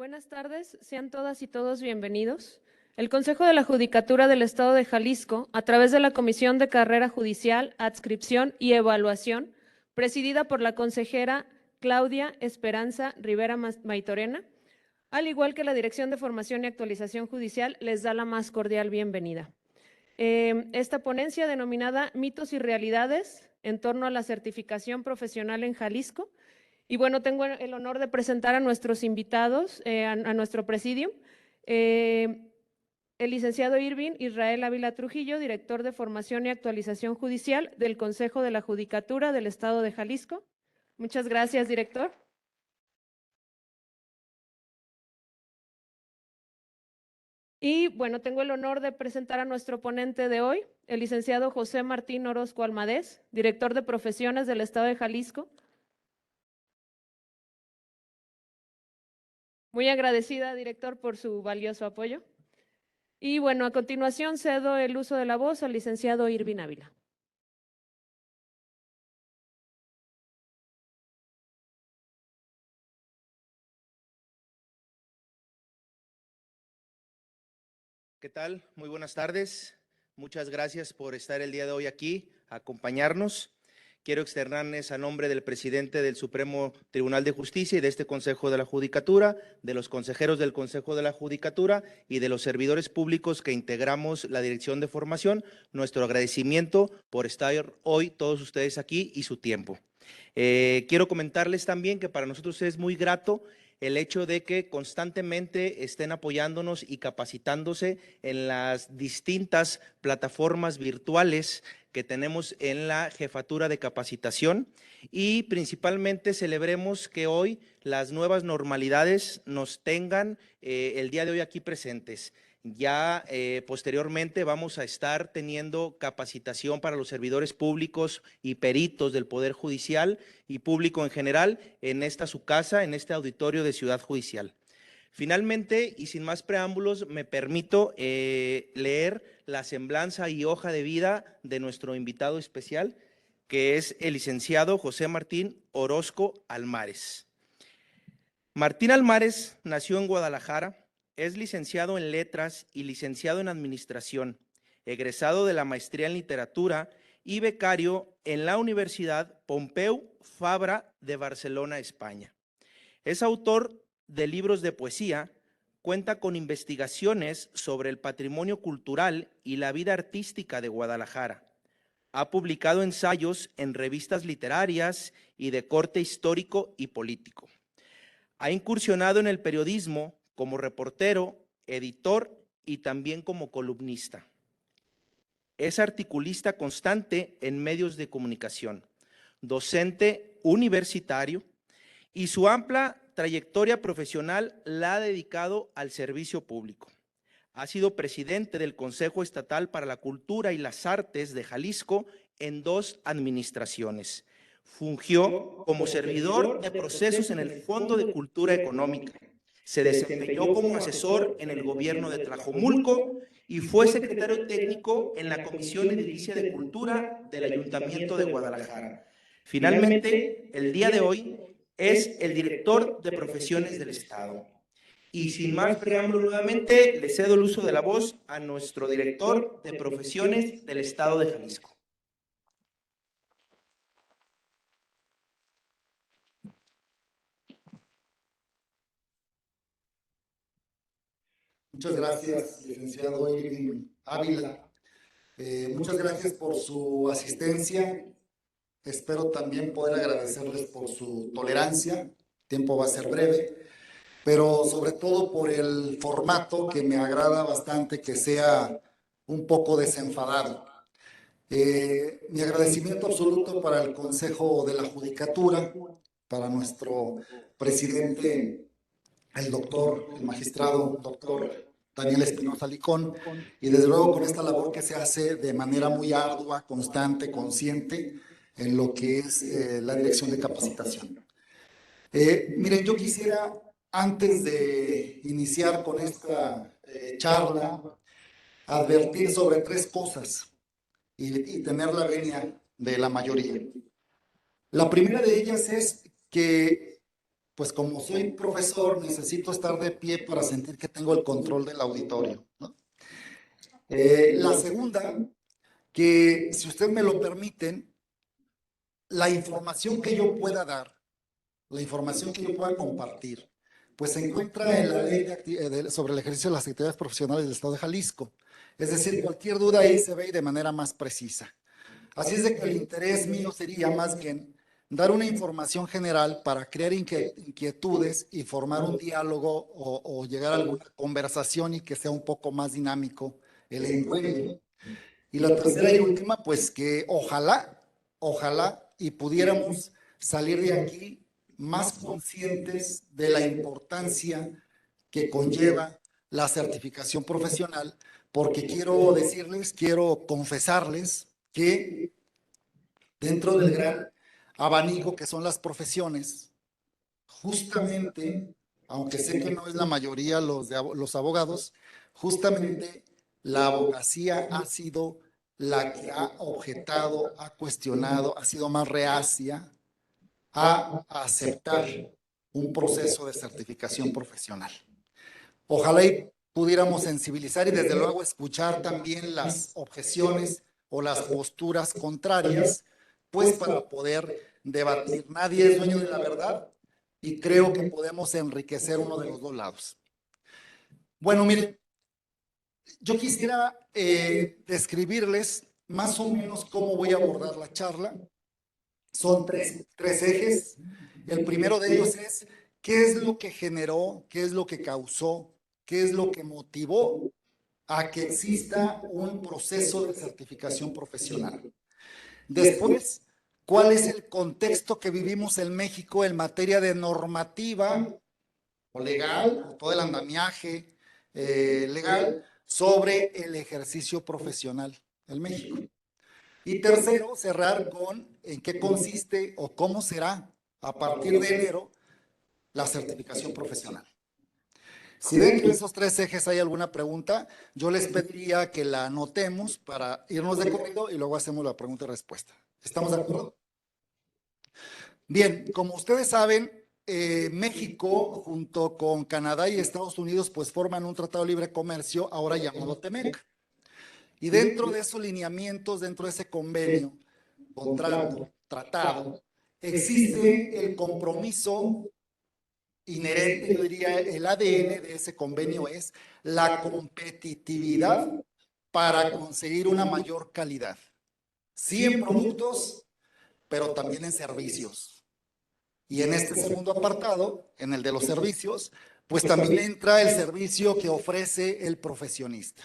Buenas tardes, sean todas y todos bienvenidos. El Consejo de la Judicatura del Estado de Jalisco, a través de la Comisión de Carrera Judicial, Adscripción y Evaluación, presidida por la consejera Claudia Esperanza Rivera Maitorena, al igual que la Dirección de Formación y Actualización Judicial, les da la más cordial bienvenida. Esta ponencia, denominada Mitos y Realidades en torno a la certificación profesional en Jalisco. Y bueno, tengo el honor de presentar a nuestros invitados, a nuestro presidium. El licenciado Irving Israel Ávila Trujillo, director de Formación y Actualización Judicial del Consejo de la Judicatura del Estado de Jalisco. Muchas gracias, director. Y bueno, tengo el honor de presentar a nuestro ponente de hoy, el licenciado José Martín Orozco Almadés, director de Profesiones del Estado de Jalisco. Muy agradecida, director, por su valioso apoyo. Y bueno, a continuación cedo el uso de la voz al licenciado Irving Ávila. ¿Qué tal? Muy buenas tardes. Muchas gracias por estar el día de hoy aquí, acompañarnos. Quiero externarles a nombre del presidente del Supremo Tribunal de Justicia y de este Consejo de la Judicatura, de los consejeros del Consejo de la Judicatura y de los servidores públicos que integramos la Dirección de Formación, nuestro agradecimiento por estar hoy todos ustedes aquí y su tiempo. Quiero comentarles también que para nosotros es muy grato el hecho de que constantemente estén apoyándonos y capacitándose en las distintas plataformas virtuales que tenemos en la Jefatura de Capacitación, y principalmente celebremos que hoy las nuevas normalidades nos tengan el día de hoy aquí presentes. Ya posteriormente vamos a estar teniendo capacitación para los servidores públicos y peritos del Poder Judicial y público en general en esta su casa, en este auditorio de Ciudad Judicial. Finalmente, y sin más preámbulos, me permito leer la semblanza y hoja de vida de nuestro invitado especial, que es el licenciado José Martín Orozco Almares. Martín Almares nació en Guadalajara, es licenciado en Letras y licenciado en Administración, egresado de la maestría en Literatura y becario en la Universidad Pompeu Fabra de Barcelona, España. Es autor de libros de poesía, cuenta con investigaciones sobre el patrimonio cultural y la vida artística de Guadalajara. Ha publicado ensayos en revistas literarias y de corte histórico y político. Ha incursionado en el periodismo como reportero, editor y también como columnista. Es articulista constante en medios de comunicación, docente universitario, y su amplia trayectoria profesional la ha dedicado al servicio público. Ha sido presidente del Consejo Estatal para la Cultura y las Artes de Jalisco en 2 administraciones. Fungió como servidor de procesos en el Fondo de Cultura Económica. Se desempeñó como asesor en el gobierno de Tlajomulco y fue secretario técnico en la Comisión Edilicia de Cultura del Ayuntamiento de Guadalajara. Finalmente, el día de hoy es el director de Profesiones del Estado. Y sin más preámbulo, nuevamente le cedo el uso de la voz a nuestro director de Profesiones del Estado de Jalisco. Muchas gracias, licenciado Irving Ávila. Muchas gracias por su asistencia. Espero también poder agradecerles por su tolerancia. El tiempo va a ser breve, pero sobre todo por el formato que me agrada bastante, que sea un poco desenfadado. Mi agradecimiento absoluto para el Consejo de la Judicatura, para nuestro presidente, el magistrado doctor Daniel Espinosa Licón, y desde luego con esta labor que se hace de manera muy ardua, constante, consciente, en lo que es la dirección de capacitación. Miren, yo quisiera, antes de iniciar con esta charla, advertir sobre 3 cosas y tener la venia de la mayoría. La primera de ellas es que pues como soy profesor, necesito estar de pie para sentir que tengo el control del auditorio, ¿no? La segunda, que si ustedes me lo permiten, la información que yo pueda dar, la información que yo pueda compartir, pues se encuentra en la ley sobre el ejercicio de las actividades profesionales del Estado de Jalisco. Es decir, cualquier duda ahí se ve de manera más precisa. Así es de que el interés mío sería más bien dar una información general para crear inquietudes y formar un diálogo o llegar a alguna conversación y que sea un poco más dinámico el encuentro. Y la tercera y última, pues que ojalá y pudiéramos salir de aquí más conscientes de la importancia que conlleva la certificación profesional, porque quiero decirles, quiero confesarles que dentro del gran abanico que son las profesiones, justamente, aunque sé que no es la mayoría los abogados, justamente la abogacía ha sido la que ha objetado, ha cuestionado, ha sido más reacia a aceptar un proceso de certificación profesional. Ojalá y pudiéramos sensibilizar y desde luego escuchar también las objeciones o las posturas contrarias, pues para poder debatir. Nadie es dueño de la verdad y creo que podemos enriquecer uno de los dos lados. Bueno, miren, yo quisiera describirles más o menos cómo voy a abordar la charla. Son tres ejes. El primero de ellos es qué es lo que generó, qué es lo que causó, qué es lo que motivó a que exista un proceso de certificación profesional. Después, ¿cuál es el contexto que vivimos en México en materia de normativa o legal, todo el andamiaje legal sobre el ejercicio profesional en México? Y tercero, cerrar con en qué consiste o cómo será a partir de enero la certificación profesional. Si dentro de esos tres ejes hay alguna pregunta, yo les pediría que la anotemos para irnos de corrido y luego hacemos la pregunta y respuesta. ¿Estamos de acuerdo? Bien, como ustedes saben, México junto con Canadá y Estados Unidos pues forman un tratado de libre comercio ahora llamado TEMEC. Y dentro de esos lineamientos, dentro de ese convenio, contrato, tratado, existe el compromiso inherente, yo diría, el ADN de ese convenio es la competitividad para conseguir una mayor calidad. Sí en productos, pero también en servicios. Y en este segundo apartado, en el de los servicios, pues también entra el servicio que ofrece el profesionista.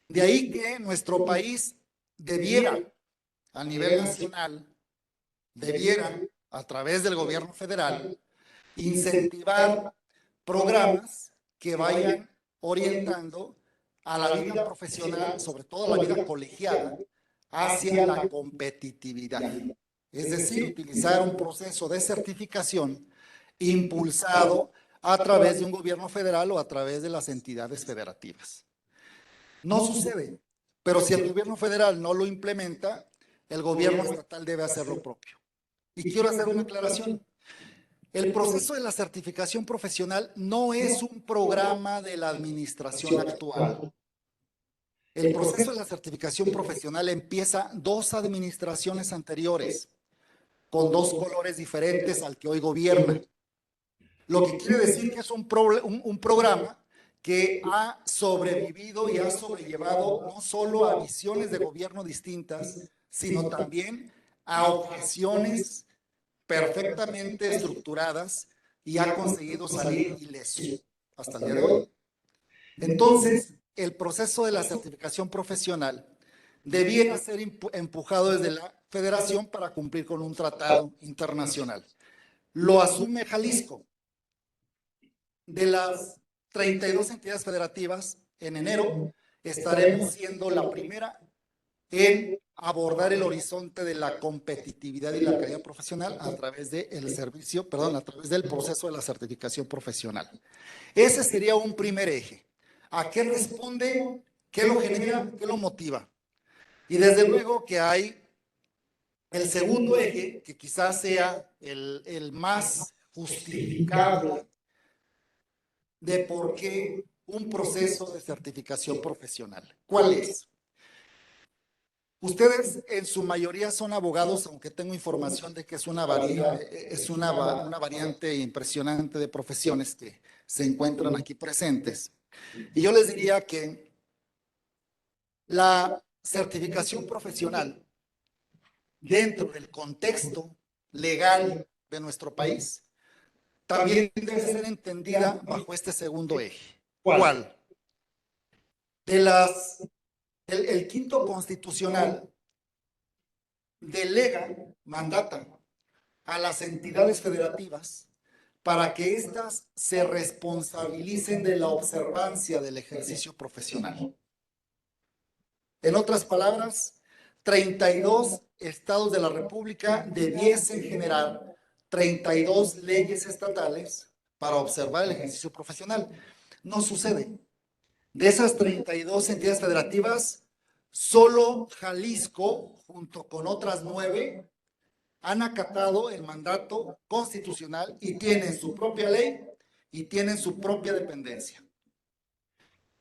De ahí que nuestro país debiera, a nivel nacional, debiera, a través del gobierno federal, incentivar programas que vayan orientando a la vida profesional, sobre todo a la vida colegiada, hacia la competitividad. Es decir, utilizar un proceso de certificación impulsado a través de un gobierno federal o a través de las entidades federativas. No sucede, pero si el gobierno federal no lo implementa, el gobierno estatal debe hacer lo propio. Y quiero hacer una aclaración. El proceso de la certificación profesional no es un programa de la administración actual. El proceso de la certificación profesional empieza 2 administraciones anteriores, con 2 colores diferentes al que hoy gobierna. Lo que quiere decir que es un programa que ha sobrevivido y ha sobrellevado no solo a visiones de gobierno distintas, sino también a objeciones perfectamente estructuradas y ha conseguido salir ileso hasta el día de hoy. Entonces, el proceso de la certificación profesional debiera ser empujado desde la federación para cumplir con un tratado internacional. Lo asume Jalisco. De las 32 entidades federativas, en enero estaremos siendo la primera en abordar el horizonte de la competitividad y la calidad profesional a través del servicio, perdón, a través del proceso de la certificación profesional. Ese sería un primer eje. ¿A qué responde? ¿Qué lo genera? ¿Qué lo motiva? Y desde luego que hay el segundo eje, que quizás sea el más justificable de por qué un proceso de certificación profesional. ¿Cuál es? Ustedes en su mayoría son abogados, aunque tengo información de que es una variante impresionante de profesiones que se encuentran aquí presentes. Y yo les diría que la certificación profesional dentro del contexto legal de nuestro país también debe ser entendida bajo este segundo eje. ¿Cuál? El quinto constitucional mandata a las entidades federativas para que éstas se responsabilicen de la observancia del ejercicio profesional. En otras palabras, 32 estados de la República debiesen generar 32 leyes estatales para observar el ejercicio profesional. No sucede. De esas 32 entidades federativas, solo Jalisco, junto con otras 9, han acatado el mandato constitucional y tienen su propia ley y tienen su propia dependencia.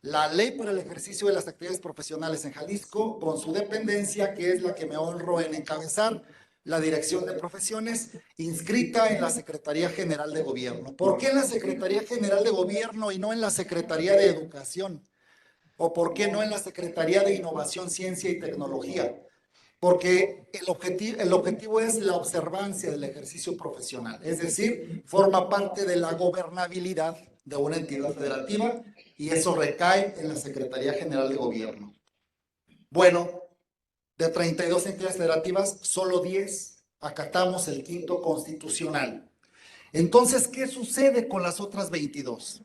La ley para el ejercicio de las actividades profesionales en Jalisco, con su dependencia, que es la que me honro en encabezar, la Dirección de Profesiones, inscrita en la Secretaría General de Gobierno. ¿Por qué en la Secretaría General de Gobierno y no en la Secretaría de Educación? ¿O por qué no en la Secretaría de Innovación, Ciencia y Tecnología? Porque el objetivo es la observancia del ejercicio profesional, es decir, forma parte de la gobernabilidad de una entidad federativa y eso recae en la Secretaría General de Gobierno. Bueno, de 32 entidades federativas, solo 10 acatamos el quinto constitucional. Entonces, ¿qué sucede con las otras 22?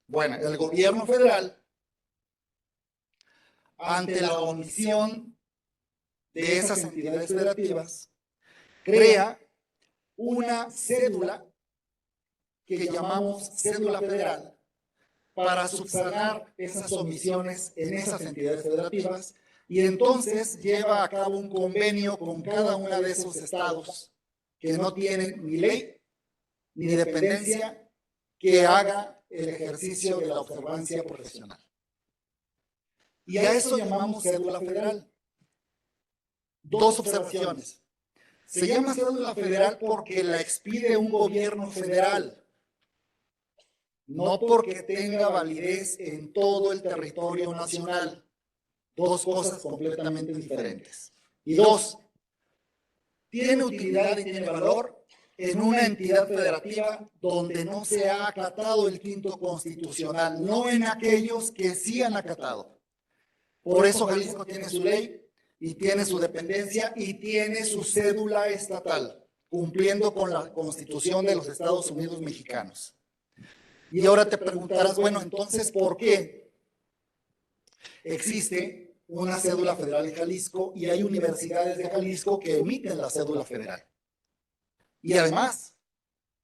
Bueno, el gobierno federal, ante la omisión de esas entidades federativas, crea una cédula que llamamos cédula federal para subsanar esas omisiones en esas entidades federativas y entonces lleva a cabo un convenio con cada uno de esos estados que no tienen ni ley ni dependencia que haga el ejercicio de la observancia profesional. Y a eso llamamos cédula federal. Dos observaciones. Se llama cédula federal porque la expide un gobierno federal, no porque tenga validez en todo el territorio nacional. Dos cosas completamente diferentes. Y dos, tiene utilidad y tiene valor en una entidad federativa donde no se ha acatado el quinto constitucional, no en aquellos que sí han acatado. Por eso Jalisco tiene su ley y tiene su dependencia y tiene su cédula estatal, cumpliendo con la Constitución de los Estados Unidos mexicanos. Y ahora te preguntarás, bueno, entonces, ¿por qué existe una cédula federal en Jalisco y hay universidades de Jalisco que emiten la cédula federal? Y además,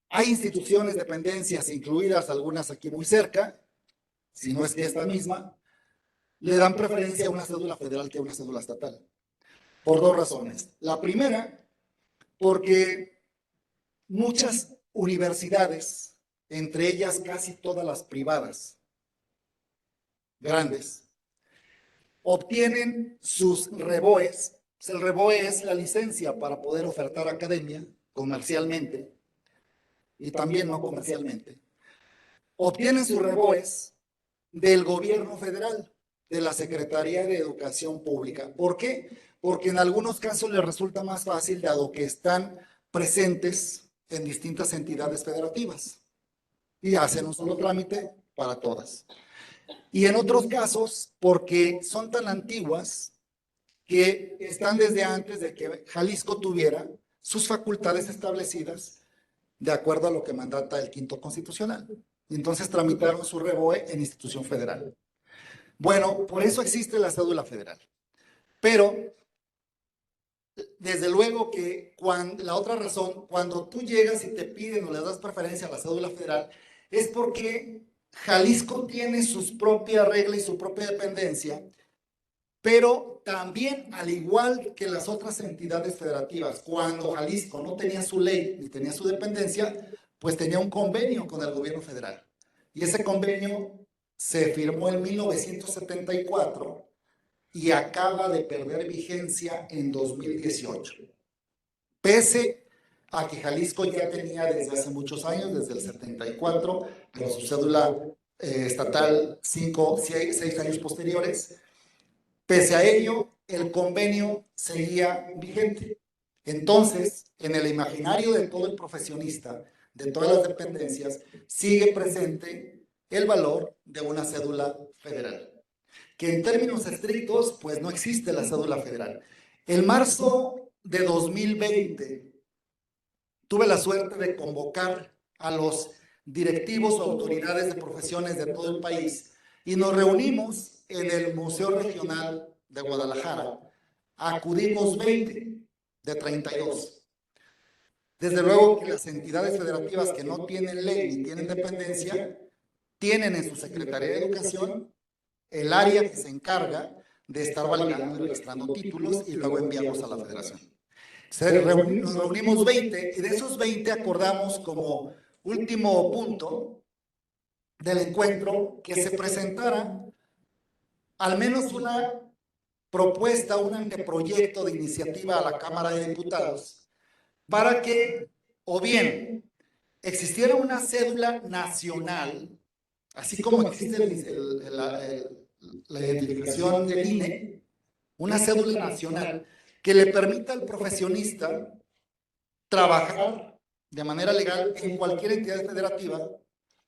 hay instituciones, dependencias, incluidas algunas aquí muy cerca, si no es que esta misma, le dan preferencia a una cédula federal que a una cédula estatal. Por dos razones. La primera, porque muchas universidades, entre ellas casi todas las privadas, grandes, obtienen sus REBOEs. El REBOE es la licencia para poder ofertar academia comercialmente y también no comercialmente. Obtienen sus REBOEs del gobierno federal, de la Secretaría de Educación Pública. ¿Por qué? Porque en algunos casos les resulta más fácil, dado que están presentes en distintas entidades federativas y hacen un solo trámite para todas. Y en otros casos, porque son tan antiguas que están desde antes de que Jalisco tuviera sus facultades establecidas de acuerdo a lo que mandata el quinto constitucional. Entonces tramitaron su REBOE en institución federal. Bueno, por eso existe la cédula federal. Pero, desde luego que la otra razón, cuando tú llegas y te piden o le das preferencia a la cédula federal, es porque Jalisco tiene sus propias reglas y su propia dependencia, pero también, al igual que las otras entidades federativas, cuando Jalisco no tenía su ley ni tenía su dependencia, pues tenía un convenio con el gobierno federal. Y ese convenio se firmó en 1974 y acaba de perder vigencia en 2018. Pese a que Jalisco ya tenía desde hace muchos años, desde el 74, pero su cédula estatal 6 años posteriores, pese a ello, el convenio seguía vigente. Entonces, en el imaginario de todo el profesionista, de todas las dependencias, sigue presente el valor de una cédula federal, que en términos estrictos, pues no existe la cédula federal. En marzo de 2020, tuve la suerte de convocar a los directivos o autoridades de profesiones de todo el país y nos reunimos en el Museo Regional de Guadalajara. Acudimos 20 de 32. Desde luego que las entidades federativas que no tienen ley ni tienen dependencia, tienen en su Secretaría de Educación el área que se encarga de estar validando y registrando títulos y luego enviarlos a la federación. Nos reunimos 20 y de esos 20 acordamos como último punto del encuentro que se presentara al menos una propuesta, un anteproyecto de iniciativa a la Cámara de Diputados para que o bien existiera una cédula nacional, así como existe la identificación del INE, una cédula nacional que le permita al profesionista trabajar de manera legal en cualquier entidad federativa,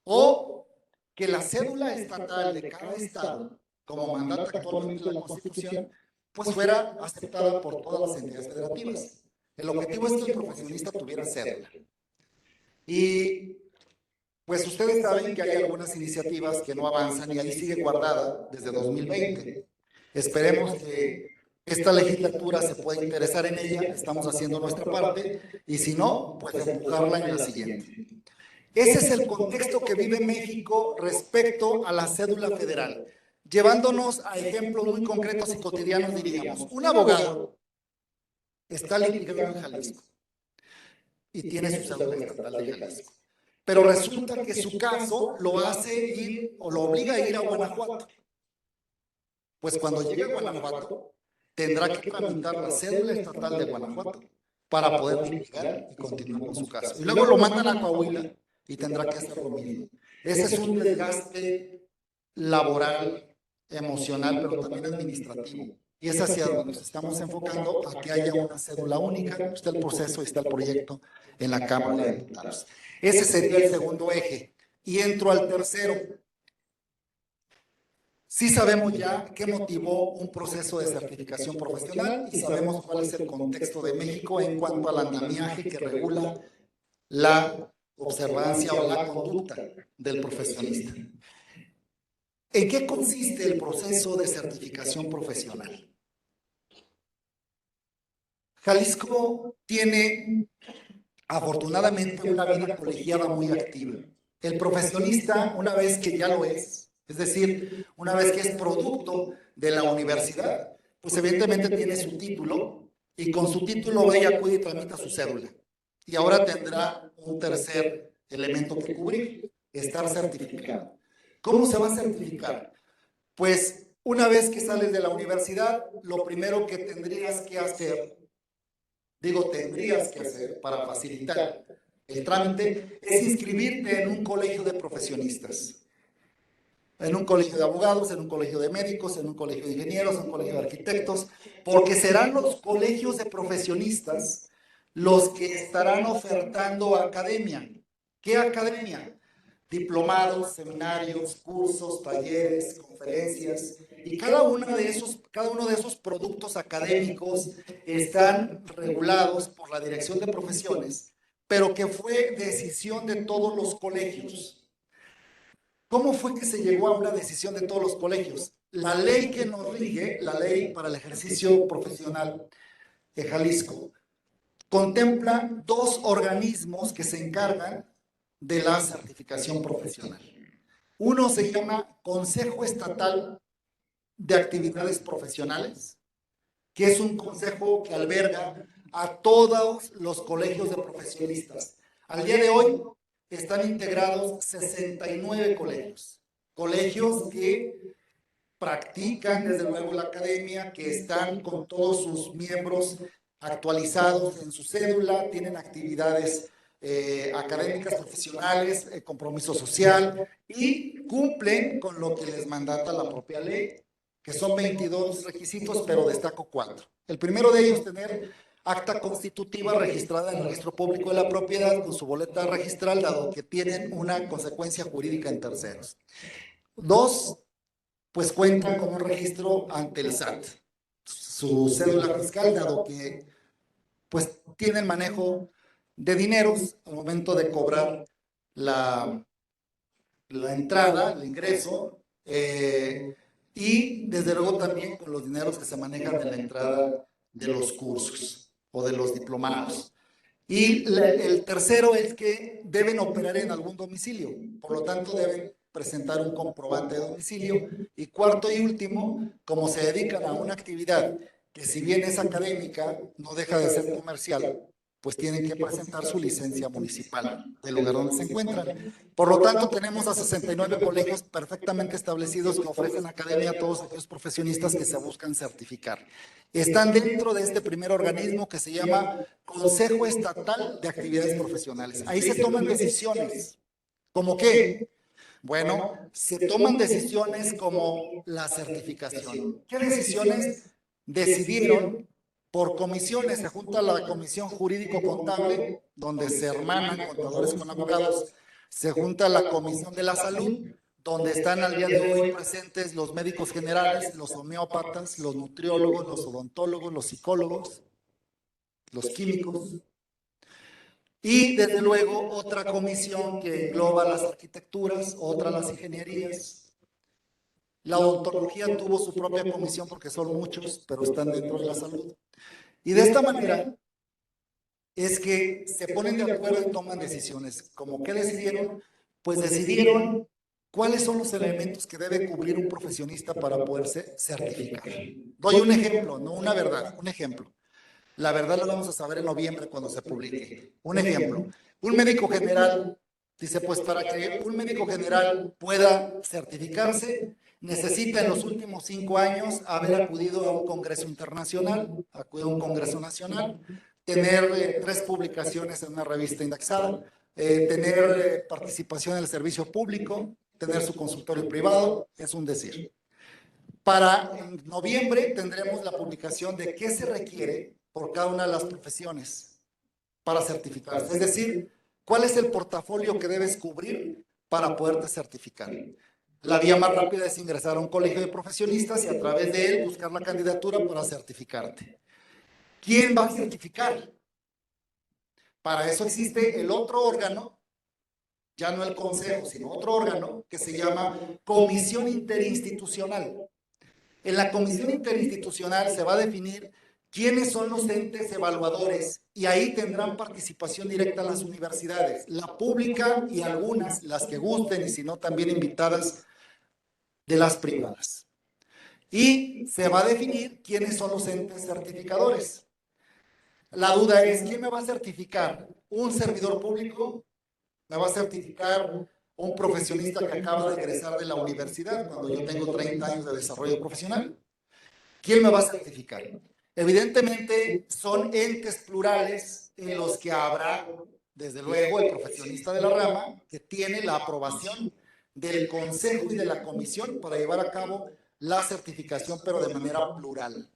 o que la cédula estatal de cada estado, como mandata actualmente la Constitución, pues fuera aceptada por todas las entidades federativas. El objetivo es que el profesionista tuviera cédula. Y pues ustedes saben que hay algunas iniciativas que no avanzan y ahí sigue guardada desde 2020. Esperemos que esta legislatura se pueda interesar en ella, estamos haciendo nuestra parte, y si no, pues empujarla en la siguiente. Ese es el contexto que vive México respecto a la cédula federal. Llevándonos a ejemplos muy concretos y cotidianos, diríamos, un abogado está litigando en Jalisco y tiene su cédula estatal de Jalisco, pero resulta que su caso lo hace ir o lo obliga a ir a Guanajuato. Pues cuando llegue a Guanajuato, tendrá que tramitar la cédula estatal de Guanajuato para poder litigar y continuar con su caso. Y luego lo mandan a Coahuila y tendrá que hacer lo mismo. Ese es un desgaste laboral, emocional, pero también administrativo. Y es hacia donde nos estamos enfocando, a que haya una cédula única. Está el proceso y está el proyecto en la Cámara de Diputados. Ese sería el segundo eje. Y entro al tercero. Sí sabemos ya qué motivó un proceso de certificación profesional y sabemos cuál es el contexto de México en cuanto al andamiaje que regula la observancia o la conducta del profesionista. ¿En qué consiste el proceso de certificación profesional? Jalisco tiene afortunadamente una vida colegiada muy activa. El profesionista, una vez que ya lo es decir, una vez que es producto de la universidad, pues evidentemente tiene su título y con su título va y acude y tramita su cédula. Y ahora tendrá un tercer elemento que cubrir, estar certificado. ¿Cómo se va a certificar? Pues una vez que sales de la universidad, lo primero que tendrías que hacer para facilitar el trámite, es inscribirte en un colegio de profesionistas. En un colegio de abogados, en un colegio de médicos, en un colegio de ingenieros, en un colegio de arquitectos, porque serán los colegios de profesionistas los que estarán ofertando academia. ¿Qué academia? Diplomados, seminarios, cursos, talleres, conferencias, y cada uno de esos productos académicos están regulados por la Dirección de Profesiones, pero que fue decisión de todos los colegios. ¿Cómo fue que se llegó a una decisión de todos los colegios? La ley que nos rige, la ley para el ejercicio profesional de Jalisco, contempla dos organismos que se encargan de la certificación profesional. Uno se llama Consejo Estatal de Actividades Profesionales, que es un consejo que alberga a todos los colegios de profesionistas. Al día de hoy están integrados 69 colegios. Colegios que practican desde luego la academia, que están con todos sus miembros actualizados en su cédula, tienen actividades académicas, profesionales, compromiso social y cumplen con lo que les mandata la propia ley, que son 22 requisitos, pero destaco 4. El primero de ellos, tener acta constitutiva registrada en el registro público de la propiedad con su boleta registral, dado que tienen una consecuencia jurídica en terceros. 2, pues cuentan con un registro ante el SAT, su cédula fiscal, dado que pues tienen manejo de dineros al momento de cobrar la entrada, el ingreso, y desde luego también con los dineros que se manejan en la entrada de los cursos o de los diplomados. Y el tercero es que deben operar en algún domicilio, por lo tanto deben presentar un comprobante de domicilio. Y cuarto y último, como se dedican a una actividad que si bien es académica, no deja de ser comercial, pues tienen que presentar su licencia municipal del lugar donde se encuentran. Por lo tanto, tenemos a 69 colegios perfectamente establecidos que ofrecen academia a todos aquellos profesionistas que se buscan certificar. Están dentro de este primer organismo que se llama Consejo Estatal de Actividades Profesionales. Ahí se toman decisiones. ¿Cómo qué? Bueno, se toman decisiones como la certificación. ¿Qué decisiones decidieron? Por comisiones, se junta la comisión jurídico-contable, donde se hermanan contadores con abogados, se junta la comisión de la salud, donde están al día de hoy presentes los médicos generales, los homeópatas, los nutriólogos, los odontólogos, los psicólogos, los químicos, y desde luego otra comisión que engloba las arquitecturas, otra las ingenierías. La odontología tuvo su propia comisión porque son muchos, pero están dentro de la salud. Y de esta manera es que se ponen de acuerdo y toman decisiones. ¿Cómo qué decidieron? Pues decidieron cuáles son los elementos que debe cubrir un profesionista para poderse certificar. Doy un ejemplo, no una verdad, un ejemplo. La verdad la vamos a saber en noviembre cuando se publique. Un ejemplo, un médico general dice, pues para que un médico general pueda certificarse, necesita en los últimos 5 años haber acudido a un congreso internacional, acudido a un congreso nacional, tener 3 publicaciones en una revista indexada, tener participación en el servicio público, tener su consultorio privado, es un decir. Para noviembre tendremos la publicación de qué se requiere por cada una de las profesiones para certificarse. Es decir, cuál es el portafolio que debes cubrir para poderte certificar. La vía más rápida es ingresar a un colegio de profesionistas y a través de él buscar la candidatura para certificarte. ¿Quién va a certificar? Para eso existe el otro órgano, ya no el consejo, sino otro órgano que se llama Comisión Interinstitucional. En la comisión interinstitucional se va a definir quiénes son los entes evaluadores y ahí tendrán participación directa las universidades, la pública y algunas, las que gusten y si no también invitadas de las privadas. Y se va a definir quiénes son los entes certificadores. La duda es, ¿quién me va a certificar? ¿Un servidor público? ¿Me va a certificar un profesionista que acaba de egresar de la universidad cuando yo tengo 30 años de desarrollo profesional? ¿Quién me va a certificar? Evidentemente son entes plurales en los que habrá, desde luego, el profesionista de la rama que tiene la aprobación del consejo y de la comisión para llevar a cabo la certificación, pero de manera plural.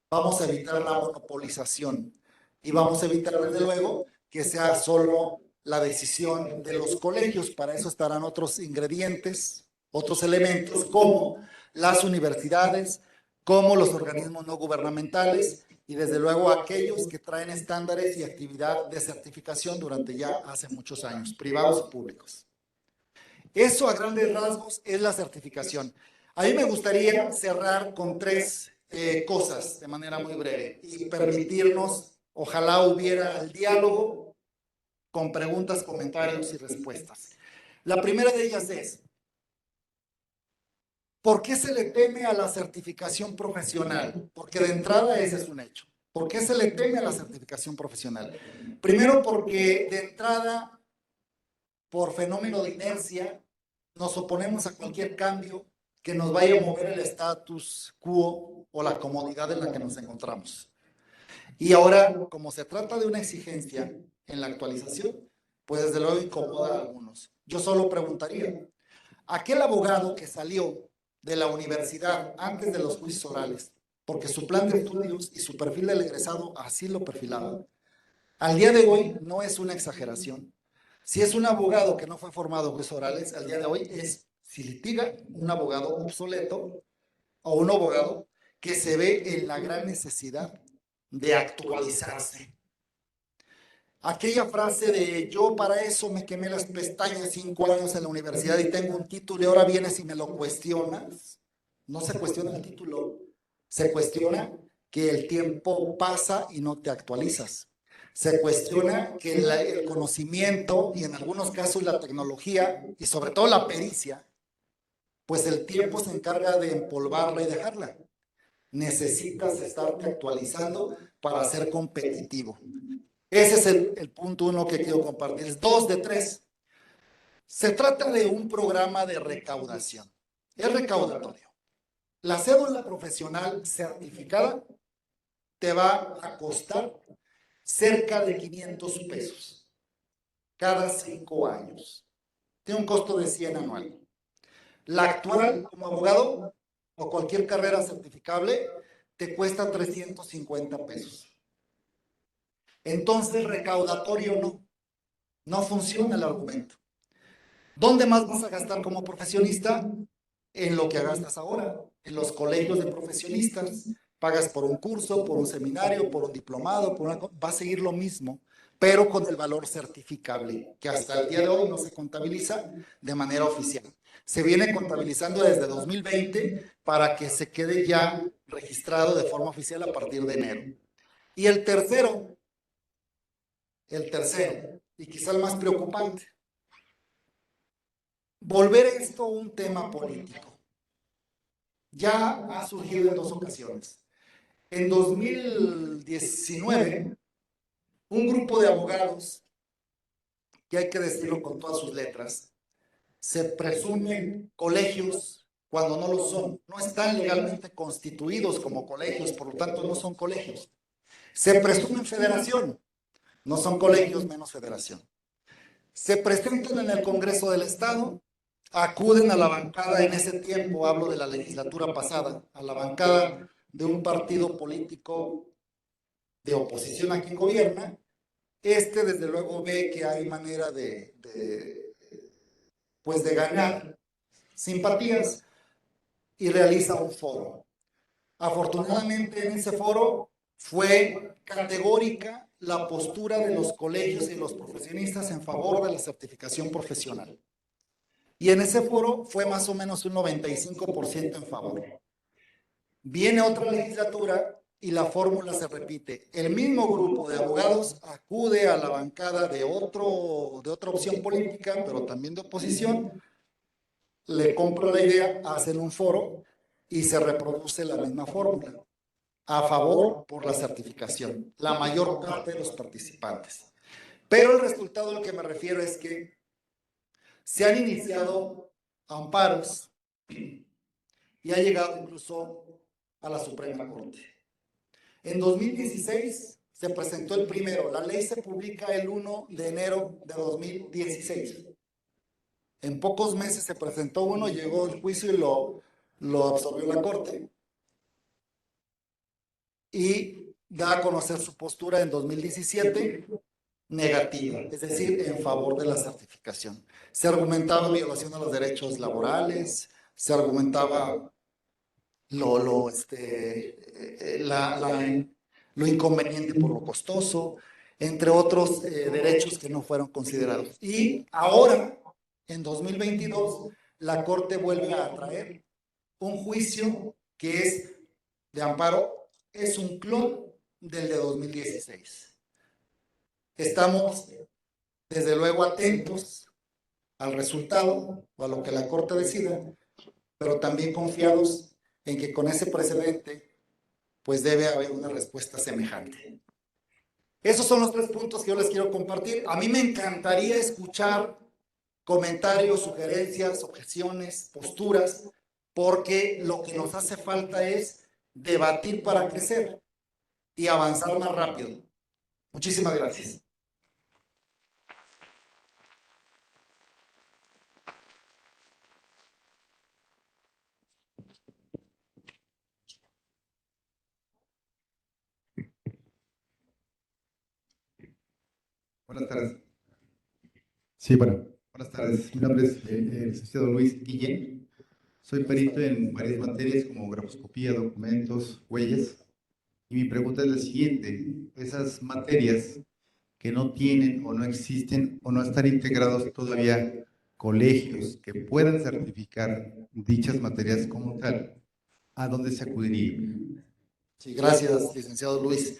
Vamos a evitar la monopolización y vamos a evitar, desde luego, que sea solo la decisión de los colegios. Para eso estarán otros ingredientes, otros elementos como las universidades, como los organismos no gubernamentales y desde luego aquellos que traen estándares y actividad de certificación durante ya hace muchos años, privados y públicos. Eso a grandes rasgos es la certificación. A mí me gustaría cerrar con 3 cosas de manera muy breve y permitirnos, ojalá hubiera el diálogo con preguntas, comentarios y respuestas. La primera de ellas es, ¿por qué se le teme a la certificación profesional? Porque de entrada ese es un hecho. ¿Por qué se le teme a la certificación profesional? Primero porque de entrada por fenómeno de inercia, nos oponemos a cualquier cambio que nos vaya a mover el status quo o la comodidad en la que nos encontramos. Y ahora, como se trata de una exigencia en la actualización, pues desde luego incomoda a algunos. Yo solo preguntaría, aquel abogado que salió de la universidad antes de los juicios orales, porque su plan de estudios y su perfil del egresado así lo perfilaba, al día de hoy no es una exageración. Si es un abogado que no fue formado en juicios orales, al día de hoy es, si litiga, un abogado obsoleto o un abogado que se ve en la gran necesidad de actualizarse. Aquella frase de yo para eso me quemé las pestañas 5 años en la universidad y tengo un título y ahora vienes y me lo cuestionas. No se cuestiona el título, se cuestiona que el tiempo pasa y no te actualizas. Se cuestiona que el conocimiento y en algunos casos la tecnología y sobre todo la pericia, pues el tiempo se encarga de empolvarla y dejarla. Necesitas estarte actualizando para ser competitivo. Ese es el punto 1 que quiero compartir. 2 de 3. Se trata de un programa de recaudación. Es recaudatorio. La cédula profesional certificada te va a costar cerca de 500 pesos cada 5 años. Tiene un costo de 100 anual. La actual, como abogado o cualquier carrera certificable, te cuesta 350 pesos. Entonces, recaudatorio no funciona el argumento. ¿Dónde más vas a gastar como profesionista? En lo que gastas ahora, en los colegios de profesionistas. Pagas por un curso, por un seminario, por un diplomado, va a seguir lo mismo, pero con el valor certificable, que hasta el día de hoy no se contabiliza de manera oficial. Se viene contabilizando desde 2020 para que se quede ya registrado de forma oficial a partir de enero. Y el tercero, y quizá el más preocupante, volver esto un tema político. Ya ha surgido en 2 ocasiones. En 2019, un grupo de abogados, que hay que decirlo con todas sus letras, se presumen colegios cuando no lo son. No están legalmente constituidos como colegios, por lo tanto no son colegios. Se presumen federación, no son colegios menos federación. Se presentan en el Congreso del Estado, acuden a la bancada en ese tiempo, hablo de la legislatura pasada, a la bancada de un partido político de oposición a quien gobierna. Desde luego ve que hay manera de ganar simpatías y realiza un foro. Afortunadamente en ese foro fue categórica la postura de los colegios y los profesionistas en favor de la certificación profesional. Y en ese foro fue más o menos un 95% en favor. Viene otra legislatura y la fórmula se repite. El mismo grupo de abogados acude a la bancada de otra opción política, pero también de oposición, le compra la idea, hacen un foro y se reproduce la misma fórmula. A favor por la certificación, la mayor parte de los participantes. Pero el resultado a lo que me refiero es que se han iniciado amparos y ha llegado incluso a la Suprema Corte. En 2016 se presentó el primero, la ley se publica el 1 de enero de 2016. En pocos meses se presentó uno, llegó el juicio y lo absorbió la Corte. Y da a conocer su postura en 2017 negativa, es decir, en favor de la certificación. Se argumentaba violación a los derechos laborales, se argumentaba lo inconveniente por lo costoso, entre otros derechos que no fueron considerados. Y ahora, en 2022, la Corte vuelve a traer un juicio que es de amparo, es un clon del de 2016. Estamos, desde luego, atentos al resultado o a lo que la Corte decida, pero también confiados en que con ese precedente, pues debe haber una respuesta semejante. Esos son los 3 puntos que yo les quiero compartir. A mí me encantaría escuchar comentarios, sugerencias, objeciones, posturas, porque lo que nos hace falta es debatir para crecer y avanzar más rápido. Muchísimas gracias. Buenas tardes. Sí, bueno, buenas tardes. Mi nombre es el licenciado Luis Guillén. Soy perito en varias materias como grafoscopía, documentos, huellas. Y mi pregunta es la siguiente. Esas materias que no tienen o no existen o no están integrados todavía colegios que puedan certificar dichas materias como tal, ¿a dónde se acudiría? Sí, gracias, licenciado Luis.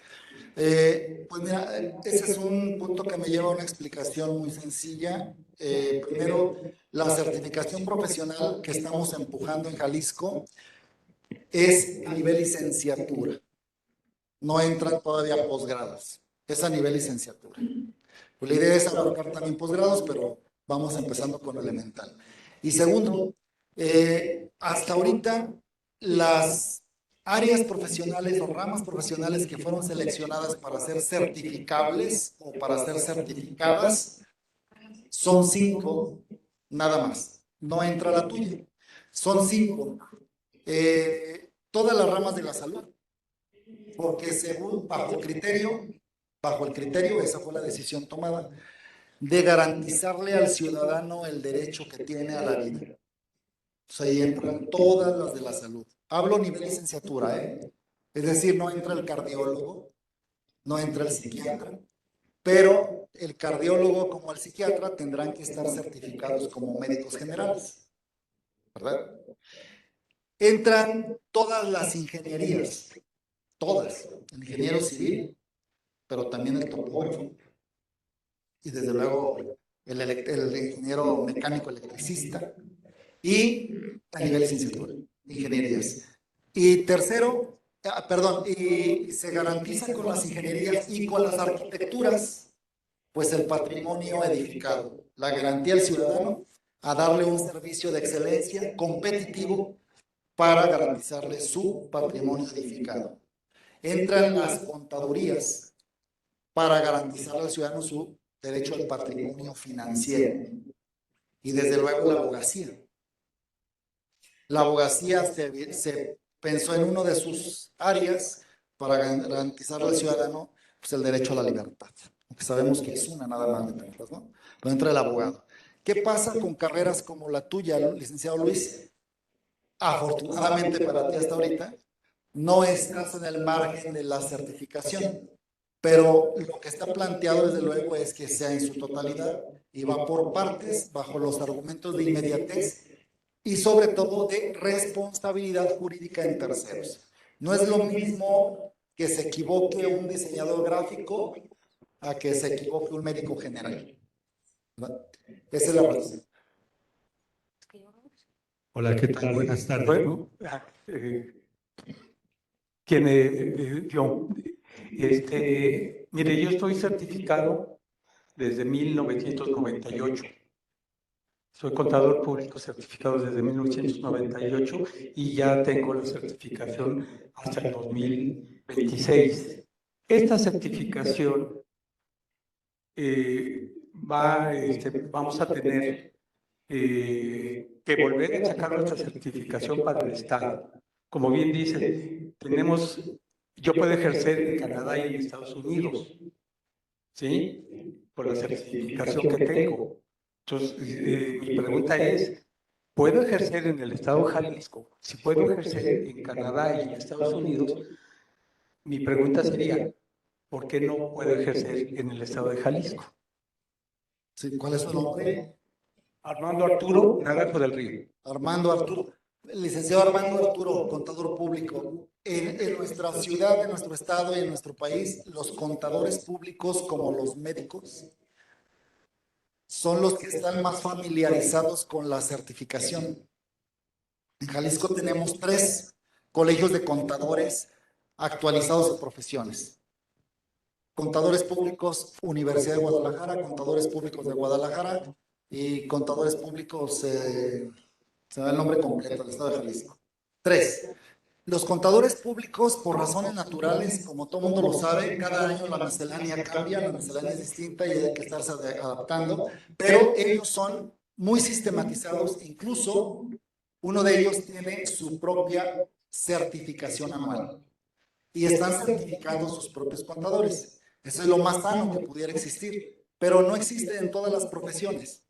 Pues mira, ese es un punto que me lleva a una explicación muy sencilla. Primero, la certificación profesional que estamos empujando en Jalisco es a nivel licenciatura. No entran todavía posgrados, es a nivel licenciatura. Pues la idea es abarcar también posgrados, pero vamos empezando con lo elemental. Y segundo, hasta ahorita las áreas profesionales o ramas profesionales que fueron seleccionadas para ser certificables o para ser certificadas son 5, nada más. No entra la tuya. Son 5. Todas las ramas de la salud, porque según, bajo el criterio, esa fue la decisión tomada, de garantizarle al ciudadano el derecho que tiene a la vida. O sea, ahí entran todas las de la salud. Hablo a nivel licenciatura, ¿eh? Es decir, no entra el cardiólogo, no entra el psiquiatra, pero el cardiólogo como el psiquiatra tendrán que estar certificados como médicos generales, ¿verdad? Entran todas las ingenierías, todas, el ingeniero civil, pero también el topógrafo, y desde luego el ingeniero mecánico electricista, y a nivel licenciatura, ingenierías. Y tercero, y se garantiza con las ingenierías y con las arquitecturas, pues el patrimonio edificado, la garantía al ciudadano a darle un servicio de excelencia competitivo para garantizarle su patrimonio edificado. Entran las contadurías para garantizarle al ciudadano su derecho al patrimonio financiero. Y desde luego la abogacía. La abogacía se pensó en una de sus áreas para garantizarle al ciudadano pues, el derecho a la libertad. Aunque sabemos que es una nada más de tantas, ¿no? Pero entra el abogado. ¿Qué pasa con carreras como la tuya, licenciado Luis? Afortunadamente para ti hasta ahorita, no estás en el margen de la certificación, pero lo que está planteado desde luego es que sea en su totalidad y va por partes bajo los argumentos de inmediatez y sobre todo de responsabilidad jurídica en terceros. No es lo mismo que se equivoque un diseñador gráfico a que se equivoque un médico general, ¿verdad? Esa es la razón. Hola, ¿qué tal? Buenas tardes. Bueno, mire, yo estoy certificado desde 1998. Soy contador público certificado desde 1998 y ya tengo la certificación hasta el 2026. Esta certificación vamos a tener que volver a sacar nuestra certificación para el Estado. Como bien dice, yo puedo ejercer en Canadá y en Estados Unidos, ¿sí? Por la certificación que tengo. Entonces, mi pregunta es, ¿puedo ejercer en el Estado de Jalisco? Si puedo ejercer en Canadá y en Estados Unidos, mi pregunta sería, ¿por qué no puedo ejercer en el Estado de Jalisco? Sí, ¿cuál es su nombre? Armando Arturo Naranjo del Río. Armando Arturo. Licenciado Armando Arturo, contador público. En nuestra ciudad, en nuestro estado y en nuestro país, los contadores públicos como los médicos son los que están más familiarizados con la certificación. En Jalisco tenemos 3 colegios de contadores actualizados de profesiones. Contadores públicos, Universidad de Guadalajara, contadores públicos de Guadalajara y contadores públicos, se da el nombre completo del Estado de Jalisco. 3. Los contadores públicos, por razones naturales, como todo mundo lo sabe, cada año la miscelánea cambia, la miscelánea es distinta y hay que estarse adaptando, pero ellos son muy sistematizados, incluso uno de ellos tiene su propia certificación anual y están certificando sus propios contadores. Eso es lo más sano que pudiera existir, pero no existe en todas las profesiones.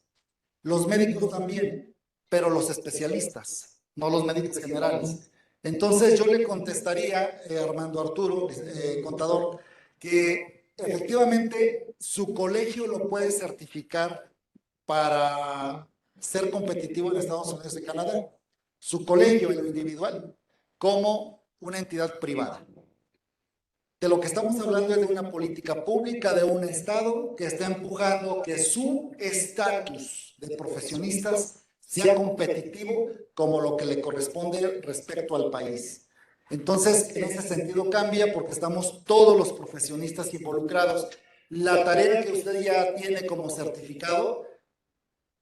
Los médicos también, pero los especialistas, no los médicos generales. Entonces yo le contestaría, Armando Arturo, contador, que efectivamente su colegio lo puede certificar para ser competitivo en Estados Unidos y Canadá. Su colegio en lo individual como una entidad privada. De lo que estamos hablando es de una política pública de un Estado que está empujando que su estatus de profesionistas sea competitivo como lo que le corresponde respecto al país. Entonces, en ese sentido cambia porque estamos todos los profesionistas involucrados. La tarea que usted ya tiene como certificado,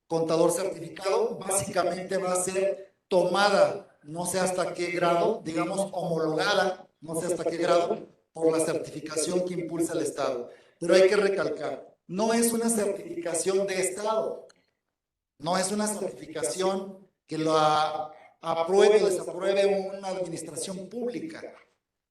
contador certificado, básicamente va a ser tomada, no sé hasta qué grado, digamos homologada, no sé hasta qué grado, por la certificación que impulsa el Estado. Pero hay que recalcar, no es una certificación de Estado, no es una certificación que la apruebe o desapruebe una administración pública.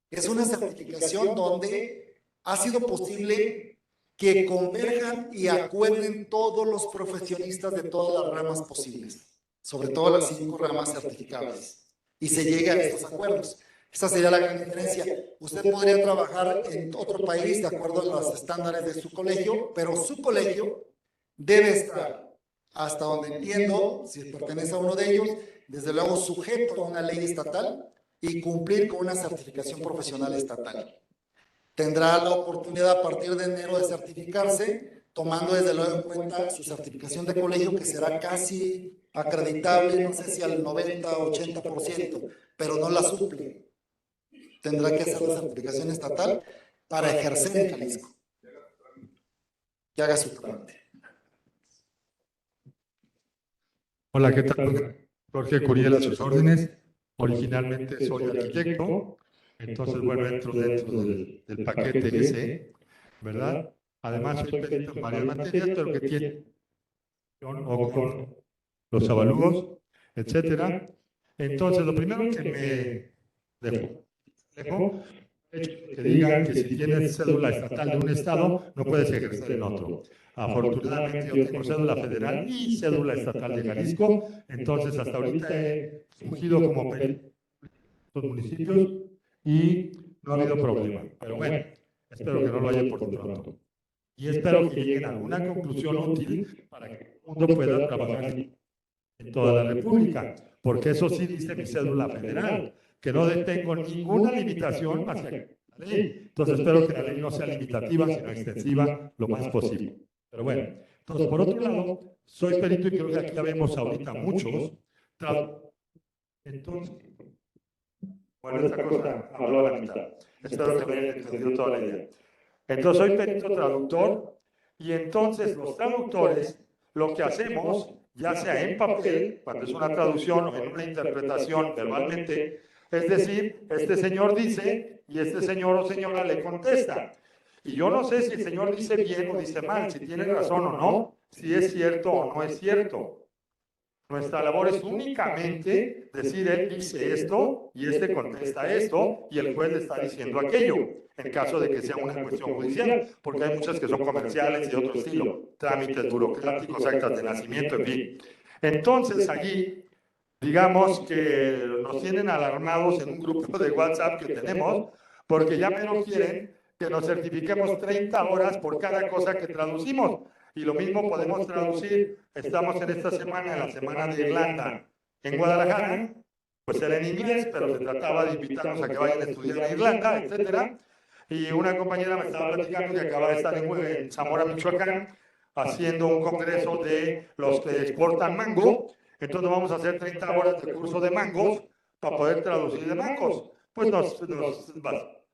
Es una certificación donde ha sido posible que converjan y acuerden todos los profesionistas de todas las ramas posibles, sobre todo las 5 ramas certificables, y se llegue a estos acuerdos. Esa sería la gran diferencia. Usted podría trabajar en otro país de acuerdo a los estándares de su colegio, pero su colegio debe estar, hasta donde entiendo, si pertenece a uno de ellos, desde luego sujeto a una ley estatal y cumplir con una certificación profesional estatal. Tendrá la oportunidad a partir de enero de certificarse, tomando desde luego en cuenta su certificación de colegio, que será casi acreditable, no sé si al 90 o 80%, pero no la suple. Tendrá que hacer la certificación estatal para ejercer en Jalisco. Que haga su trámite. Hola, ¿qué tal? Jorge Curiel a sus órdenes. Originalmente soy arquitecto, entonces, bueno, entro dentro del paquete ese, ¿verdad? Además, soy perito en varias materias, pero que tiene o con los avalúos, etcétera. Entonces, lo primero que me dejo es que digan que si tienes cédula estatal de un estado, no puedes ejercer en otro. Afortunadamente, yo tengo cédula federal y cédula estatal de Jalisco, entonces hasta ahorita he fungido como perito en los municipios y no ha habido problema. Pero bueno, espero que no lo haya por de pronto. Y espero que lleguen a alguna conclusión útil para que el mundo pueda trabajar en toda la República, porque eso sí dice mi cédula federal, que no tengo ninguna limitación hacia la ley. Entonces espero que la ley no sea limitativa, sino extensiva lo más posible. Pero bueno, entonces por otro lado, soy perito y creo que aquí ya vemos ahorita muchos. Entonces, bueno, esta cosa habló a la mitad. Espero que me hayan entendido toda la idea. Entonces soy perito traductor y entonces los traductores lo que hacemos, ya sea en papel, cuando es una traducción o en una interpretación verbalmente, es decir, este señor dice y este señor o señora le contesta. Y yo no sé si el señor dice bien o dice mal, si tiene razón o no, si es cierto o no es cierto. Nuestra labor es únicamente decir, él dice esto y este contesta esto y el juez le está diciendo aquello, en caso de que sea una cuestión judicial, porque hay muchas que son comerciales y de otro estilo, trámites burocráticos, actas de nacimiento, en fin. Entonces allí, digamos que nos tienen alarmados en un grupo de WhatsApp que tenemos, porque ya menos quieren que nos certifiquemos 30 horas por cada cosa que traducimos. Y lo mismo podemos traducir, estamos en esta semana, en la semana de Irlanda, en Guadalajara, pues era en inglés, pero se trataba de invitarnos a que vayan a estudiar en Irlanda, etcétera. Y una compañera me estaba platicando que acaba de estar en Zamora, Michoacán, haciendo un congreso de los que exportan mango. Entonces vamos a hacer 30 horas de curso de mangos para poder traducir de mangos. Pues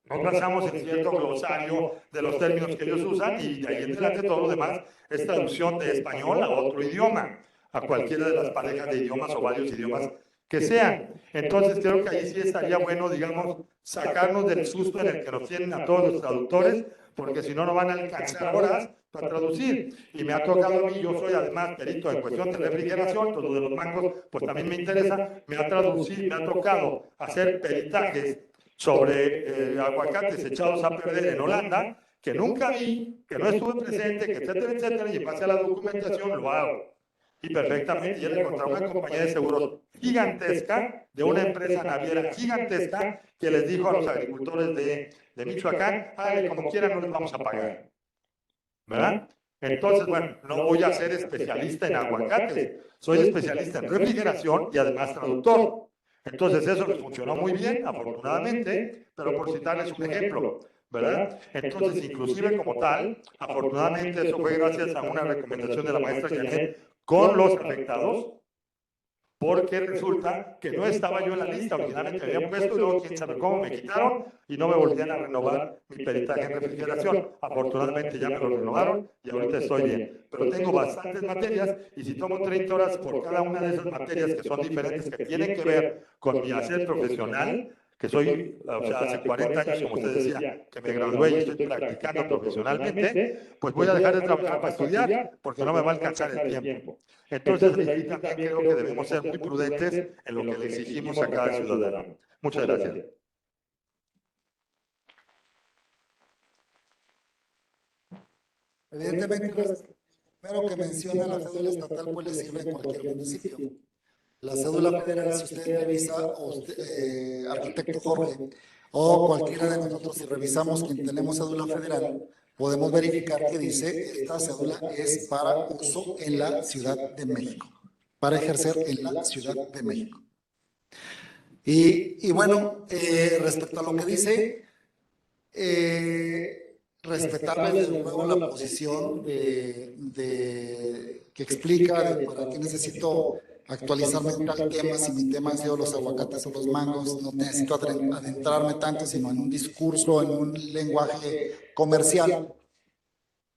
Nos basamos en cierto glosario de los términos que ellos usan y de ahí en adelante todo lo demás es traducción de español a otro idioma, a cualquiera de las parejas de idiomas o varios idiomas que sean. Entonces creo que ahí sí estaría bueno, digamos, sacarnos del susto en el que nos tienen a todos los traductores, porque si no, no van a alcanzar horas para traducir. Y me ha tocado a mí, yo soy además perito en cuestión de refrigeración, todo de los mangos, pues también me interesa, me ha tocado hacer peritajes sobre aguacates echados a perder en Holanda, que nunca vi, que no estuve presente, que etcétera, y en base a la documentación lo hago. Y perfectamente, ya le encontré una compañía de seguros gigantesca, de una empresa naviera gigantesca, que les dijo a los agricultores de Michoacán, háganle como quieran, no les vamos a pagar. ¿Verdad? Entonces, bueno, no voy a ser especialista en aguacates, soy especialista en refrigeración y además traductor. Entonces, eso les funcionó muy bien, afortunadamente, pero por citarles un ejemplo, ¿verdad? Entonces, inclusive como tal, afortunadamente eso fue gracias a una recomendación de la maestra Janet con los afectados, porque resulta que no estaba yo en la lista, originalmente me habían puesto y luego quién sabe cómo me quitaron y no me volvían a renovar mi peritaje en refrigeración. Afortunadamente ya me lo renovaron y ahorita estoy bien. Pero tengo bastantes materias y si tomo 30 horas por cada una de esas materias que son diferentes, que tienen que ver con mi hacer profesional, que soy, o sea, hace 40 años, como usted decía, que me gradué y estoy practicando profesionalmente, pues voy a dejar de trabajar para estudiar porque no me va a alcanzar el tiempo. Entonces, ahí también creo que debemos ser muy prudentes en lo que le exigimos a cada ciudadano. Muchas gracias. Evidentemente, primero que menciona la cédula estatal, pues le sirve en cualquier municipio. La cédula federal, si usted revisa, arquitecto Jorge, o cualquiera de nosotros, si revisamos quien tenemos cédula federal, podemos verificar que dice, esta cédula es para uso en la Ciudad de México, para ejercer en la Ciudad de México. Y bueno, respecto a lo que dice, respetar desde luego la posición que explica de para qué necesito actualizarme en tal tema, si mi tema han sido los aguacates o los mangos, no necesito adentrarme tanto, sino en un discurso, en un lenguaje comercial.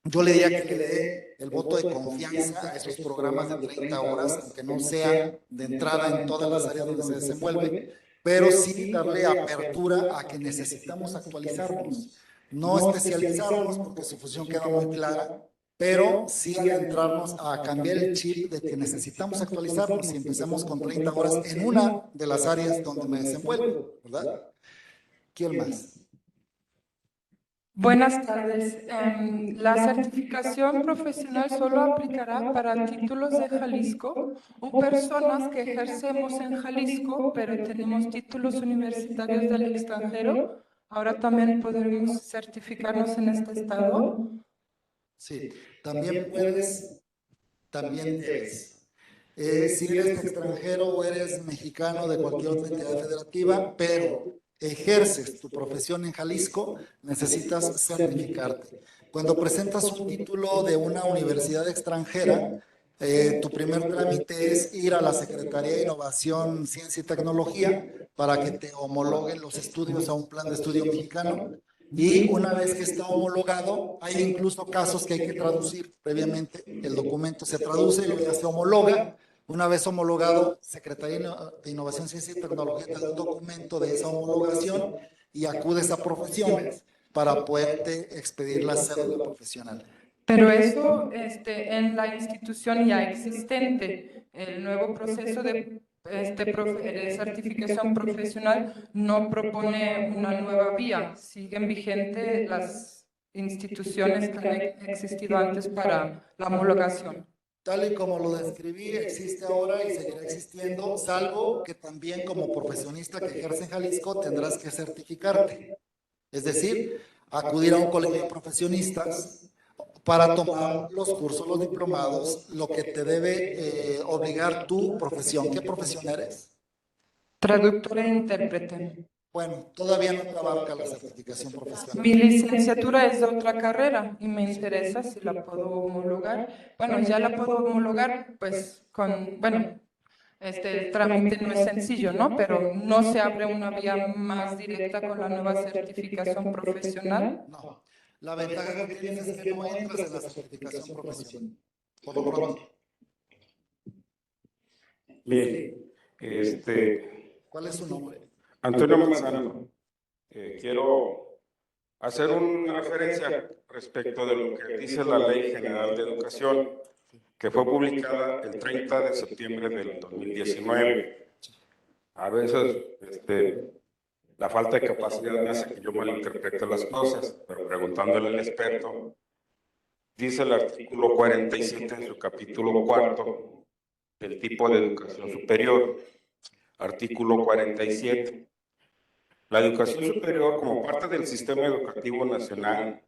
Yo le diría que le dé el voto de confianza a esos programas de 30 horas, aunque no sea de entrada en todas las áreas donde se desenvuelve, pero sí darle apertura a que necesitamos actualizarnos, no especializarnos porque su función queda muy clara, pero sí adentrarnos a cambiar el chip de que necesitamos actualizarnos y empecemos con 30 horas en una de las áreas donde me desenvuelvo, ¿verdad? ¿Quién más? Buenas tardes. La certificación profesional solo aplicará para títulos de Jalisco o personas que ejercemos en Jalisco, pero tenemos títulos universitarios del extranjero. Ahora también podremos certificarnos en este estado. Sí, también puedes, también debes. Si eres extranjero o eres mexicano de cualquier otra entidad federativa, pero ejerces tu profesión en Jalisco, necesitas certificarte. Cuando presentas un título de una universidad extranjera, tu primer trámite es ir a la Secretaría de Innovación, Ciencia y Tecnología para que te homologuen los estudios a un plan de estudio mexicano. Y una vez que está homologado, hay incluso casos que hay que traducir previamente. El documento se traduce y luego ya se homologa. Una vez homologado, Secretaría de Innovación, Ciencia y Tecnología te da un documento de esa homologación y acudes a profesiones para poderte expedir la cédula profesional. Pero eso en la institución ya existente, el nuevo proceso de certificación profesional no propone una nueva vía, siguen vigentes las instituciones que han existido antes para la homologación. Tal y como lo describí, existe ahora y seguirá existiendo, salvo que también como profesionista que ejerce en Jalisco tendrás que certificarte. Es decir, acudir a un colegio de profesionistas para tomar los cursos, los diplomados, lo que te debe obligar tu profesión. ¿Qué profesión eres? Traductora e intérprete. Bueno, todavía no te abarca la certificación profesional. Mi licenciatura es de otra carrera y me interesa si la puedo homologar. Bueno, ya la puedo homologar, pues, el trámite no es sencillo, ¿no? Pero no se abre una vía más directa con la nueva certificación profesional. No. La ventaja que tienes es que no entras en la certificación profesional. Por lo pronto. Bien, ¿Cuál es su nombre? Antonio Manzano, quiero hacer una referencia respecto de lo que dice la Ley General de Educación, que fue publicada el 30 de septiembre del 2019. A veces la falta de capacidad me hace que yo malinterprete las cosas, pero preguntándole al experto, dice el artículo 47 en su capítulo 4 del tipo de educación superior, artículo 47. La educación superior, como parte del sistema educativo nacional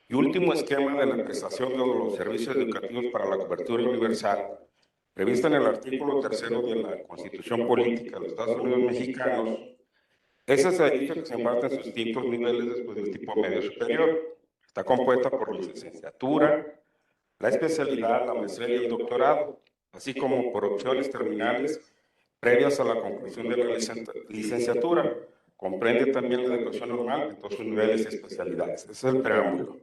y último esquema de la prestación de los servicios educativos para la cobertura universal, prevista en el artículo 3 de la Constitución Política de los Estados Unidos Mexicanos, ese servicio que se imparte en sus distintos niveles después del tipo medio superior. Está compuesta por la licenciatura, la especialidad, la maestría y el doctorado, así como por opciones terminales previas a la conclusión de la licenciatura. Comprende también la educación normal en todos sus niveles y especialidades. Ese es el preámbulo.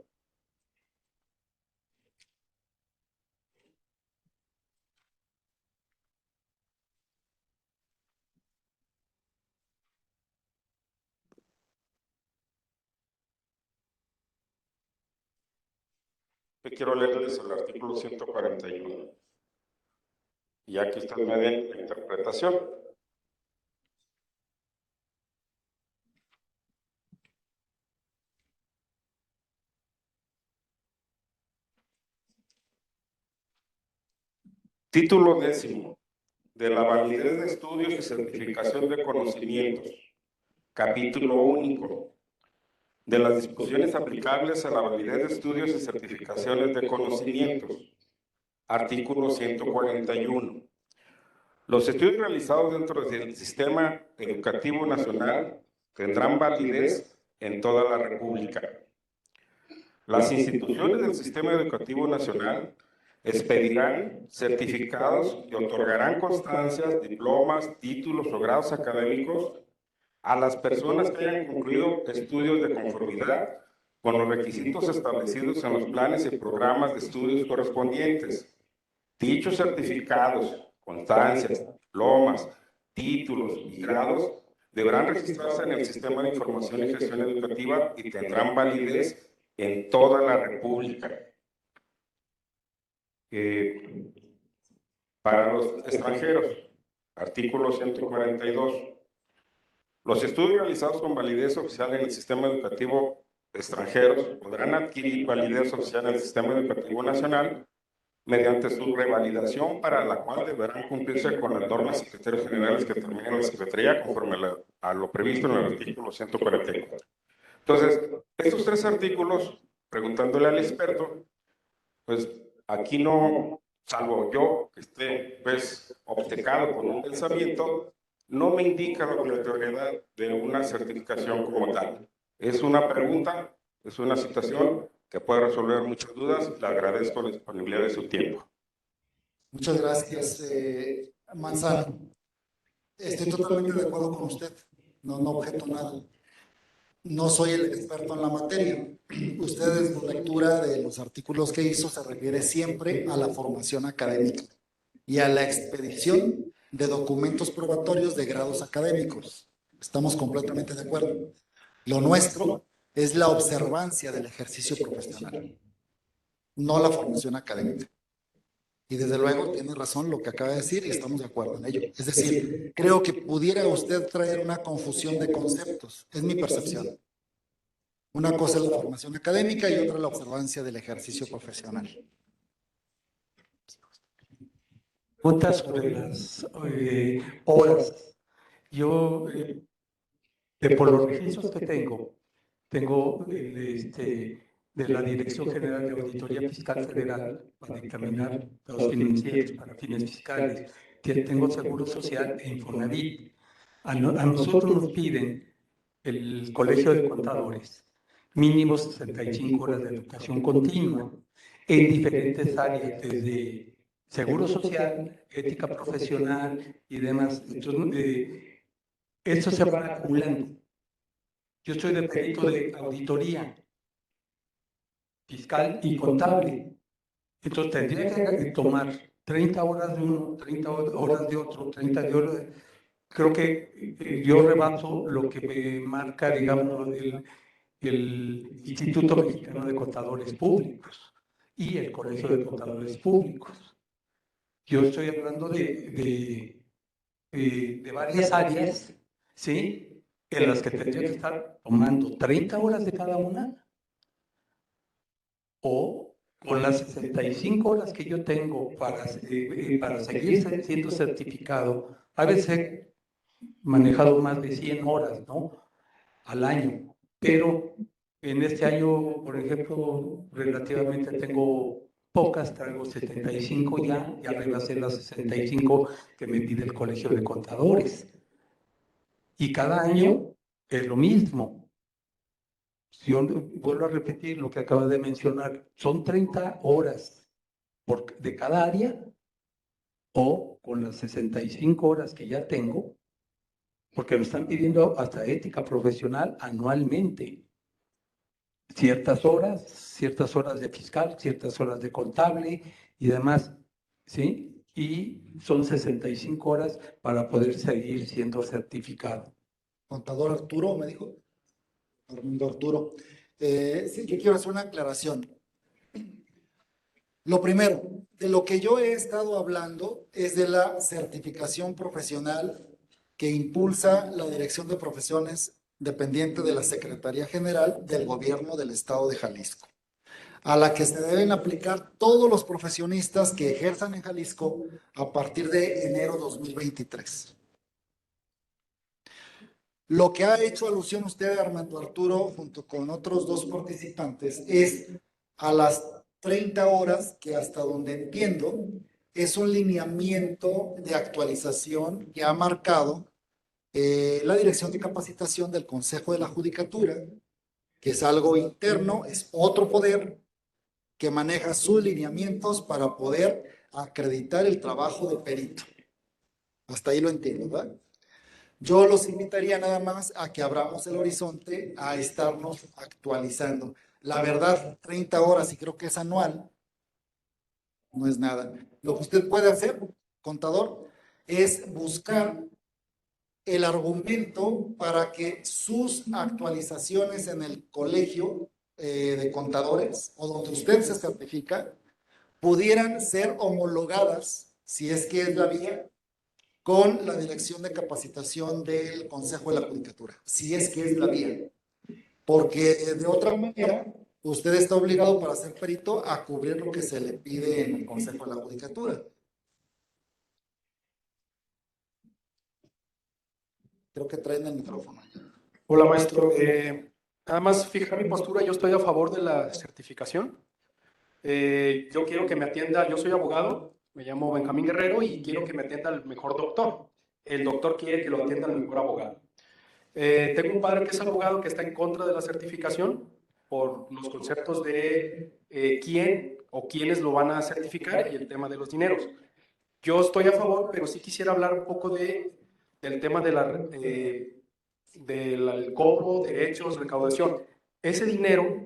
Yo quiero leerles el artículo 141. Y aquí está me den la interpretación. Título 10. De la validez de estudios y certificación de conocimientos. Capítulo único. De las disposiciones aplicables a la validez de estudios y certificaciones de conocimientos. Artículo 141. Los estudios realizados dentro del sistema educativo nacional tendrán validez en toda la República. Las instituciones del sistema educativo nacional expedirán certificados y otorgarán constancias, diplomas, títulos o grados académicos a las personas que hayan concluido estudios de conformidad con los requisitos establecidos en los planes y programas de estudios correspondientes. Dichos certificados, constancias, diplomas, títulos y grados deberán registrarse en el Sistema de Información y Gestión Educativa y tendrán validez en toda la República. Para los extranjeros, artículo 142. Los estudios realizados con validez oficial en el sistema educativo extranjeros podrán adquirir validez oficial en el sistema educativo nacional mediante su revalidación, para la cual deberán cumplirse con las normas y criterios generales que determine la Secretaría conforme a lo previsto en el artículo 144. Entonces, estos tres artículos, preguntándole al experto, pues aquí no, salvo yo que esté pues obcecado con un pensamiento, no me indica la obligatoriedad de una certificación como tal. Es una pregunta, es una situación que puede resolver muchas dudas. Le agradezco la disponibilidad de su tiempo. Muchas gracias, Manzano. Estoy totalmente de acuerdo con usted. No objeto nada. No soy el experto en la materia. Usted, en su lectura de los artículos que hizo, se refiere siempre a la formación académica y a la expedición de documentos probatorios de grados académicos. Estamos completamente de acuerdo. Lo nuestro es la observancia del ejercicio profesional, no la formación académica. Y desde luego tiene razón lo que acaba de decir y estamos de acuerdo en ello. Es decir, creo que pudiera usted traer una confusión de conceptos. Es mi percepción. Una cosa es la formación académica y otra la observancia del ejercicio profesional. Preguntas sobre las horas. Yo, por los registros que tengo de la Dirección General de Auditoría Fiscal Federal para dictaminar los financieros para fines fiscales. Tengo Seguro Social e Infonavit. A nosotros nos piden el Colegio de Contadores mínimo 65 horas de educación continua en diferentes áreas, desde seguro social, ética profesional y demás. Entonces, esto se va acumulando. Yo soy de perito de auditoría fiscal y contable. Entonces tendría que tomar 30 horas de uno, 30 horas de otro, 30 de horas. Creo que yo rebaso lo que me marca, digamos, el Instituto Mexicano de Contadores Públicos y el Colegio de Contadores Públicos. Yo estoy hablando de varias áreas, ¿sí? En las que tendría que estar tomando 30 horas de cada una, o con las 65 horas que yo tengo para seguir siendo certificado, a veces he manejado más de 100 horas, ¿no? Al año, pero en este año, por ejemplo, relativamente tengo pocas, traigo 75 ya rebasé las 65 que me pide el Colegio de Contadores. Y cada año es lo mismo. Yo vuelvo a repetir lo que acabas de mencionar, son 30 horas de cada área, o con las 65 horas que ya tengo, porque me están pidiendo hasta ética profesional anualmente. Ciertas horas de fiscal, ciertas horas de contable y demás, ¿sí? Y son 65 horas para poder seguir siendo certificado. Contador Arturo, me dijo. Armando Arturo. Sí, yo quiero hacer una aclaración. Lo primero, de lo que yo he estado hablando es de la certificación profesional que impulsa la Dirección de Profesiones dependiente de la Secretaría General del Gobierno del Estado de Jalisco, a la que se deben aplicar todos los profesionistas que ejerzan en Jalisco a partir de enero 2023. Lo que ha hecho alusión usted, Armando Arturo, junto con otros dos participantes, es a las 30 horas, que hasta donde entiendo, es un lineamiento de actualización que ha marcado la Dirección de Capacitación del Consejo de la Judicatura, que es algo interno, es otro poder que maneja sus lineamientos para poder acreditar el trabajo de perito. Hasta ahí lo entiendo, ¿verdad? Yo los invitaría nada más a que abramos el horizonte a estarnos actualizando. La verdad, 30 horas, y creo que es anual, no es nada. Lo que usted puede hacer, contador, es buscar el argumento para que sus actualizaciones en el colegio de contadores, o donde usted se certifica, pudieran ser homologadas, si es que es la vía, con la Dirección de Capacitación del Consejo de la Judicatura, si es que es la vía. Porque de otra manera, usted está obligado para ser perito a cubrir lo que se le pide en el Consejo de la Judicatura. Creo que traen el micrófono. Hola, maestro. Nada más fijar mi postura, yo estoy a favor de la certificación. Yo quiero que me atienda, yo soy abogado, me llamo Benjamín Guerrero y quiero que me atienda el mejor doctor. El doctor quiere que lo atienda el mejor abogado. Tengo un padre que es abogado que está en contra de la certificación por los conceptos de quién o quiénes lo van a certificar y el tema de los dineros. Yo estoy a favor, pero sí quisiera hablar un poco del tema de del cobro, derechos, recaudación. Ese dinero,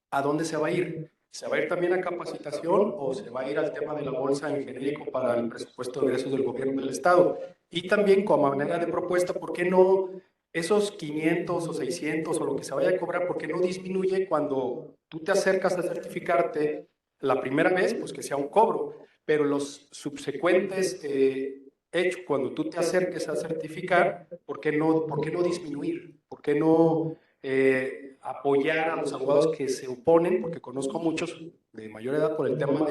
¿a dónde se va a ir? ¿Se va a ir también a capacitación o se va a ir al tema de la bolsa en genérico para el presupuesto de ingresos del gobierno del Estado? Y también, como manera de propuesta, ¿por qué no esos 500 o 600 o lo que se vaya a cobrar, por qué no disminuye cuando tú te acercas a certificarte la primera vez? Pues que sea un cobro, pero los subsecuentes hechos, cuando tú te acerques a certificar, ¿por qué no disminuir? ¿Por qué no apoyar a los abogados que se oponen? Porque conozco muchos de mayor edad por el tema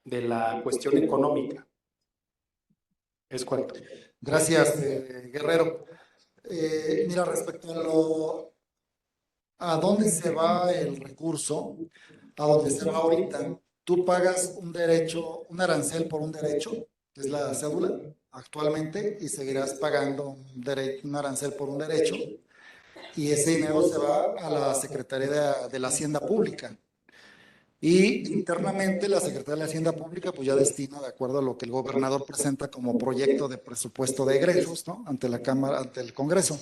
de la cuestión económica. Es cuanto. Gracias, Guerrero. Mira, respecto a dónde se va el recurso, a dónde se va ahorita, tú pagas un derecho, un arancel por un derecho, que es la cédula actualmente, y seguirás pagando un arancel por un derecho, y ese dinero se va a la Secretaría de la Hacienda Pública. Y internamente la Secretaría de Hacienda Pública pues ya destina, de acuerdo a lo que el gobernador presenta como proyecto de presupuesto de egresos, ¿no? Ante la Cámara, ante el Congreso.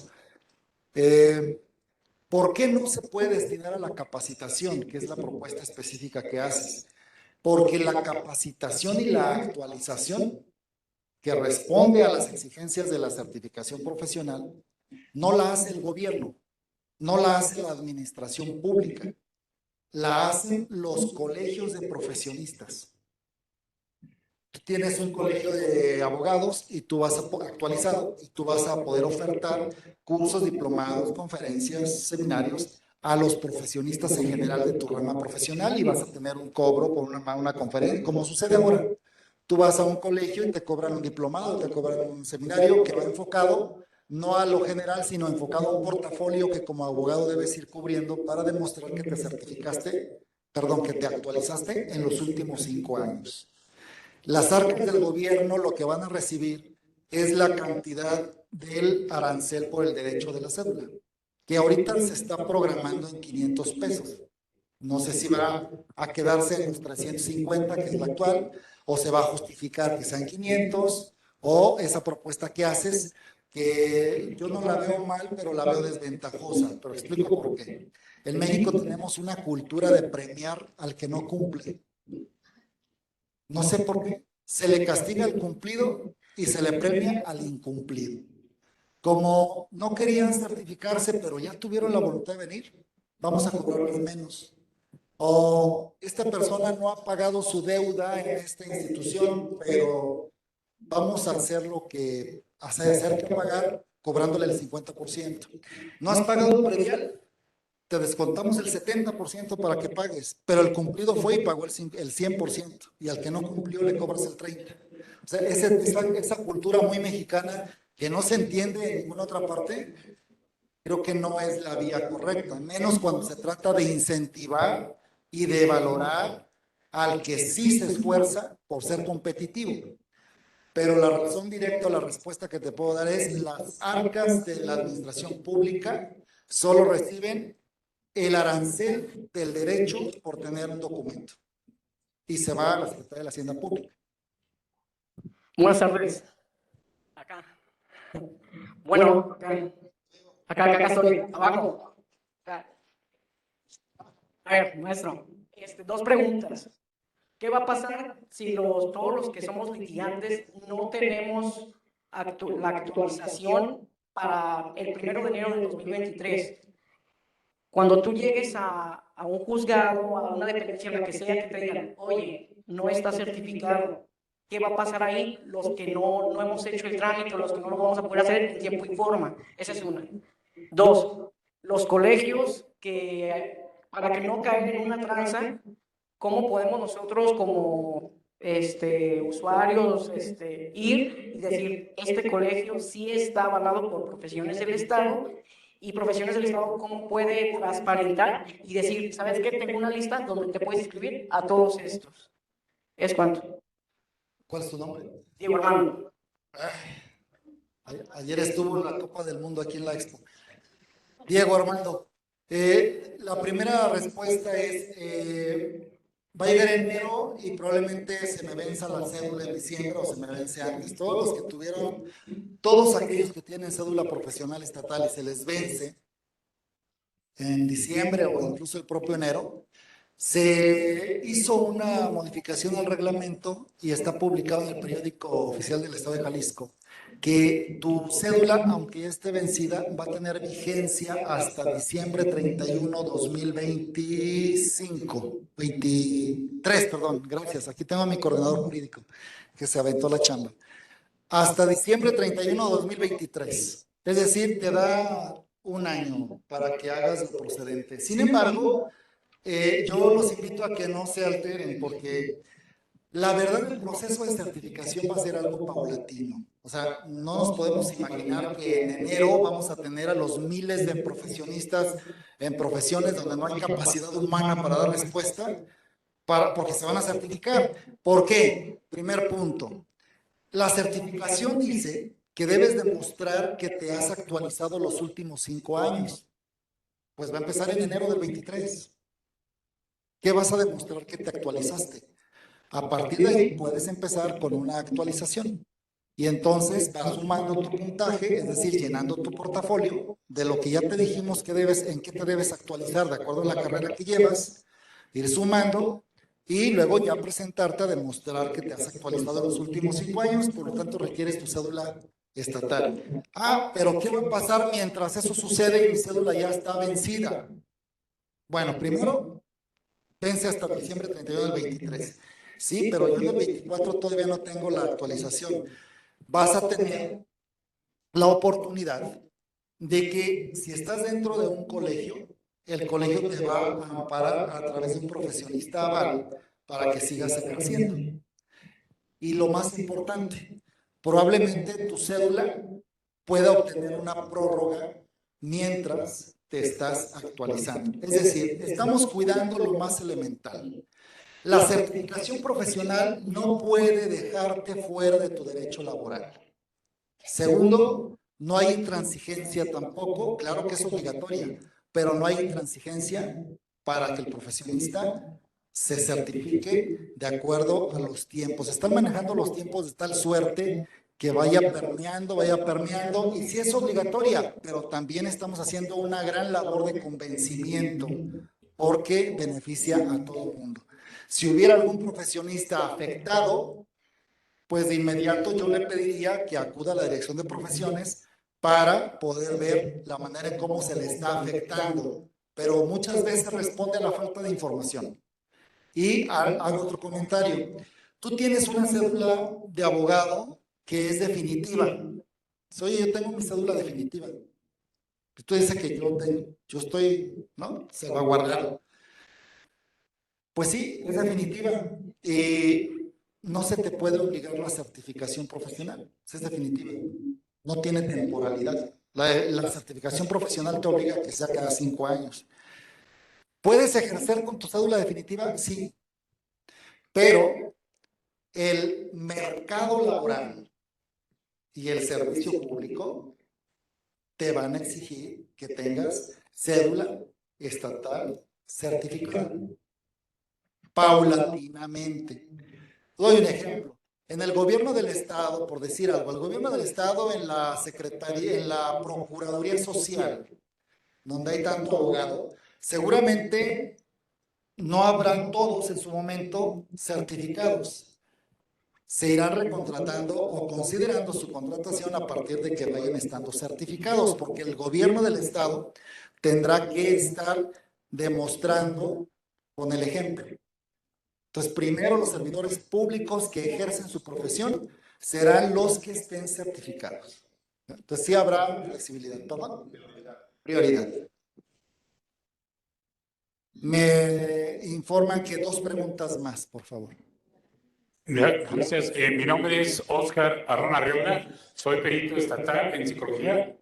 ¿Por qué no se puede destinar a la capacitación, que es la propuesta específica que haces? Porque la capacitación y la actualización que responde a las exigencias de la certificación profesional no la hace el gobierno, no la hace la administración pública, la hacen los colegios de profesionistas. Tú tienes un colegio de abogados y tú vas a actualizado y tú vas a poder ofertar cursos, diplomados, conferencias, seminarios a los profesionistas en general de tu rama profesional y vas a tener un cobro por una conferencia, como sucede ahora. Tú vas a un colegio y te cobran un diplomado, te cobran un seminario que va enfocado no a lo general, sino enfocado a un portafolio que como abogado debes ir cubriendo para demostrar que te certificaste, perdón, que te actualizaste en los últimos 5 años. Las arcas del gobierno lo que van a recibir es la cantidad del arancel por el derecho de la cédula, que ahorita se está programando en 500 pesos. No sé si va a quedarse en los 350, que es la actual, o se va a justificar que sean 500, o esa propuesta que haces, que yo no la veo mal, pero la veo desventajosa. Pero explico por qué. En México tenemos una cultura de premiar al que no cumple. No sé por qué. Se le castiga al cumplido y se le premia al incumplido. Como no querían certificarse, pero ya tuvieron la voluntad de venir, vamos a cobrarles menos. O esta persona no ha pagado su deuda en esta institución, pero vamos a hacer lo que hacer que pagar cobrándole el 50%. ¿No has pagado predial? Te descontamos el 70% para que pagues, pero el cumplido fue y pagó el 100%, y al que no cumplió le cobras el 30%. O sea, esa cultura muy mexicana que no se entiende en ninguna otra parte, creo que no es la vía correcta, menos cuando se trata de incentivar y de valorar al que sí se esfuerza por ser competitivo. Pero la razón directa, la respuesta que te puedo dar es: las arcas de la administración pública solo reciben el arancel del derecho por tener un documento y se va a la Secretaría de la Hacienda Pública. Buenas tardes. Acá. Bueno, acá estoy, abajo. A ver, maestro, 2 preguntas. ¿Qué va a pasar si todos los que somos litigantes no tenemos la actualización para el 1 de enero de 2023? Cuando tú llegues a un juzgado, a una dependencia, la que sea, que te digan, oye, no está certificado, ¿qué va a pasar ahí? Los que no hemos hecho el trámite, los que no lo vamos a poder hacer en tiempo y forma. Esa es una. 2, los colegios, para que no caigan en una tranza, ¿cómo podemos nosotros como usuarios ir y decir, este colegio sí está avalado por profesiones del Estado? Y profesiones del Estado, ¿cómo puede transparentar y decir, ¿sabes qué? Tengo una lista donde te puedes inscribir a todos estos. ¿Es cuánto? ¿Cuál es tu nombre? Diego Armando. Ayer estuvo en la Copa del Mundo aquí en la Expo. Diego Armando, la primera respuesta es, va a llegar enero y probablemente se me venza la cédula en diciembre o se me vence antes. Todos aquellos que tienen cédula profesional estatal y se les vence en diciembre o incluso el propio enero, se hizo una modificación al reglamento y está publicado en el periódico oficial del Estado de Jalisco, que tu cédula, aunque ya esté vencida, va a tener vigencia hasta diciembre 31, 2025, 23, perdón, gracias. Aquí tengo a mi coordinador jurídico que se aventó la chamba. Hasta diciembre 31, 2023. Es decir, te da un año para que hagas lo procedente. Sin embargo, yo los invito a que no se alteren, porque la verdad el proceso de certificación va a ser algo paulatino. O sea, no nos podemos imaginar que en enero vamos a tener a los miles de profesionistas en profesiones donde no hay capacidad humana para dar respuesta, porque se van a certificar. ¿Por qué? Primer punto. La certificación dice que debes demostrar que te has actualizado los últimos 5 años. Pues va a empezar en enero del 23. ¿Qué vas a demostrar que te actualizaste? A partir de ahí puedes empezar con una actualización. Y entonces vas sumando tu puntaje, es decir, llenando tu portafolio de lo que ya te dijimos que debes, en qué te debes actualizar de acuerdo a la carrera que llevas, ir sumando y luego ya presentarte a demostrar que te has actualizado en los últimos 5 años, por lo tanto requieres tu cédula estatal. Ah, pero ¿qué va a pasar mientras eso sucede y mi cédula ya está vencida? Bueno, primero, vence hasta diciembre 31 del 23. Sí, pero yo en el 24 todavía no tengo la actualización. Vas a tener la oportunidad de que si estás dentro de un colegio, el colegio te va a amparar a través de un profesionista aval para que sigas ejerciendo. Y lo más importante, probablemente tu cédula pueda obtener una prórroga mientras te estás actualizando. Es decir, estamos cuidando lo más elemental. La certificación profesional no puede dejarte fuera de tu derecho laboral. Segundo, no hay intransigencia tampoco, claro que es obligatoria, pero no hay intransigencia para que el profesionista se certifique de acuerdo a los tiempos. Están manejando los tiempos de tal suerte que vaya permeando, y sí es obligatoria, pero también estamos haciendo una gran labor de convencimiento porque beneficia a todo el mundo. Si hubiera algún profesionista afectado, pues de inmediato yo le pediría que acuda a la Dirección de Profesiones para poder ver la manera en cómo se le está afectando, pero muchas veces responde a la falta de información. Y hago otro comentario. Tú tienes una cédula de abogado que es definitiva. Oye, yo tengo mi cédula definitiva. Tú dices que yo estoy, ¿no?, salvaguardado. Pues sí, es definitiva. No se te puede obligar la certificación profesional. Es definitiva. No tiene temporalidad. La certificación profesional te obliga a que sea cada 5 años. ¿Puedes ejercer con tu cédula definitiva? Sí. Pero el mercado laboral y el servicio público te van a exigir que tengas cédula estatal certificada paulatinamente. Doy un ejemplo. En el gobierno del Estado, por decir algo, el gobierno del Estado en la Secretaría, en la Procuraduría Social, donde hay tanto abogado, seguramente no habrán todos en su momento certificados. Se irán recontratando o considerando su contratación a partir de que vayan estando certificados, porque el gobierno del Estado tendrá que estar demostrando con el ejemplo. Entonces, primero los servidores públicos que ejercen su profesión serán los que estén certificados. Entonces, sí habrá flexibilidad. ¿Perdón? Prioridad. Me informan que 2 preguntas más, por favor. Gracias. Mi nombre es Óscar Arrón Arriola, soy perito estatal en psicología.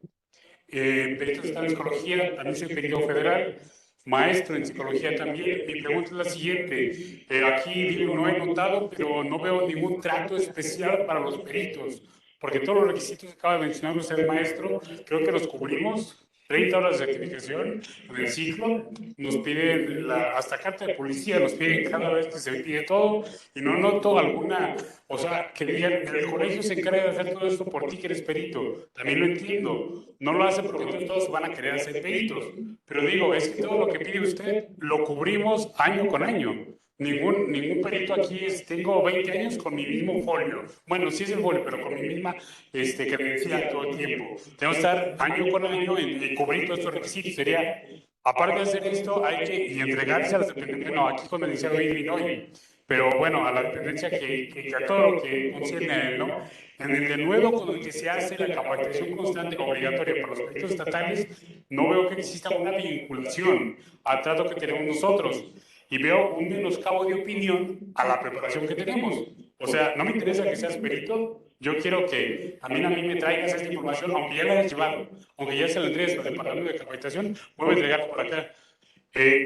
Perito estatal en psicología, también soy perito federal, maestro en psicología también. Mi pregunta es la siguiente. Aquí digo, no he notado, pero no veo ningún trato especial para los peritos, porque todos los requisitos que acaba de mencionar usted, maestro, creo que los cubrimos. 30 horas de certificación en el ciclo, nos piden hasta carta de policía, nos piden cada vez que se pide todo, y no noto alguna, o sea, que digan, el colegio se encarga de hacer todo esto por ti que eres perito. También lo entiendo, no lo hace porque entonces todos van a querer ser peritos, pero digo, es que todo lo que pide usted lo cubrimos año con año. Ningún perito aquí tengo 20 años con mi mismo folio. Bueno, sí es el folio, pero con mi misma credencial todo el tiempo. Tengo que estar año con año y cubrir todos estos requisitos. Sería, aparte de hacer esto, hay que entregarse a las dependencias. No, aquí con el licenciado Irving hoy. Pero bueno, a la dependencia que a todo lo que concierne a él, ¿no? En el denuedo con el que se hace la capacitación constante obligatoria para los peritos estatales, no veo que exista una vinculación al trato que tenemos nosotros. Y veo un menoscabo de opinión a la preparación que tenemos. O sea, no me interesa que seas perito, yo quiero que también a mí me traigas esta información, aunque ya la hayas llevado, aunque ya se la entregues al departamento de capacitación, vuelve a entregarla por acá.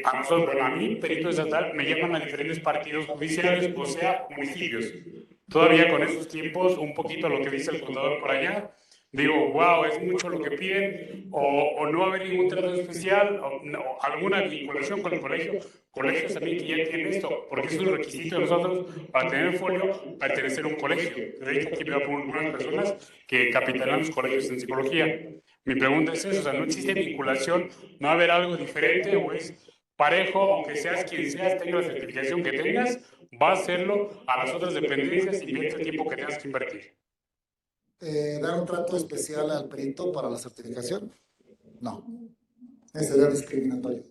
A nosotros, bueno, a mí, perito estatal, me llaman a diferentes partidos judiciales, o sea, municipios. Todavía con esos tiempos, un poquito a lo que dice el contador por allá, digo, wow, es mucho lo que piden, o no va a haber ningún trato especial, o alguna vinculación con el colegio, colegios también que ya tienen esto, porque es un requisito de nosotros para tener folio, pertenecer a un colegio. De hecho, aquí veo algunas personas que capitanean los colegios en psicología. Mi pregunta es eso, o sea, ¿no existe vinculación? ¿No va a haber algo diferente o es parejo, aunque seas quien seas, tenga la certificación que tengas, va a hacerlo a las otras dependencias, invierte el tiempo que tengas que invertir? Dar un trato especial al perito para la certificación, no, ese sería discriminatorio.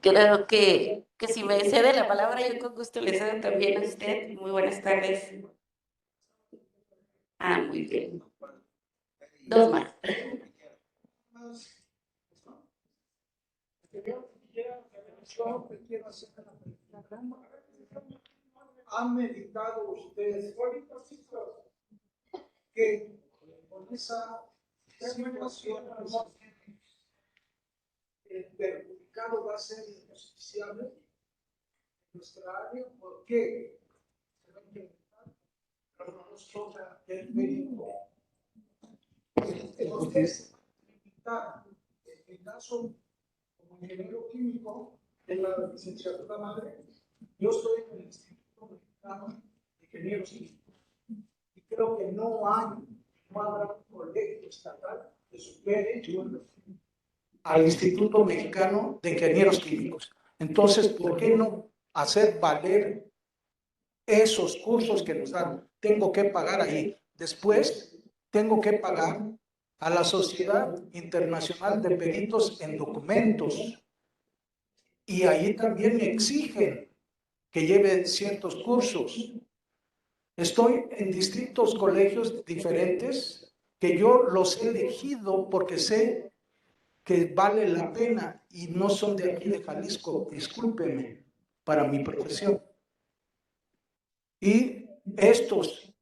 Creo que si me cede la palabra, yo con gusto le cedo también a usted. Muy buenas tardes. Muy bien. Dos más. ¿Han meditado ustedes que con esa situación el perjudicado va a ser injusticiable en nuestra área? ¿Por qué? Se va a implementar la famosa del médico. Entonces, limitar el caso como ingeniero químico en la licenciatura madre. Yo estoy en el Instituto Mexicano de Ingenieros Químicos y creo que no habrá un colegio estatal que supere al Instituto Mexicano de Ingenieros Químicos. Entonces, ¿por qué no hacer valer esos cursos que nos dan? Tengo que pagar ahí. Después, tengo que pagar a la Sociedad Internacional de Peritos en Documentos. Y ahí también me exigen que lleve ciertos cursos. Estoy en distintos colegios diferentes que yo los he elegido porque sé que vale la pena y no son de aquí de Jalisco, discúlpeme, para mi profesión. Y estos,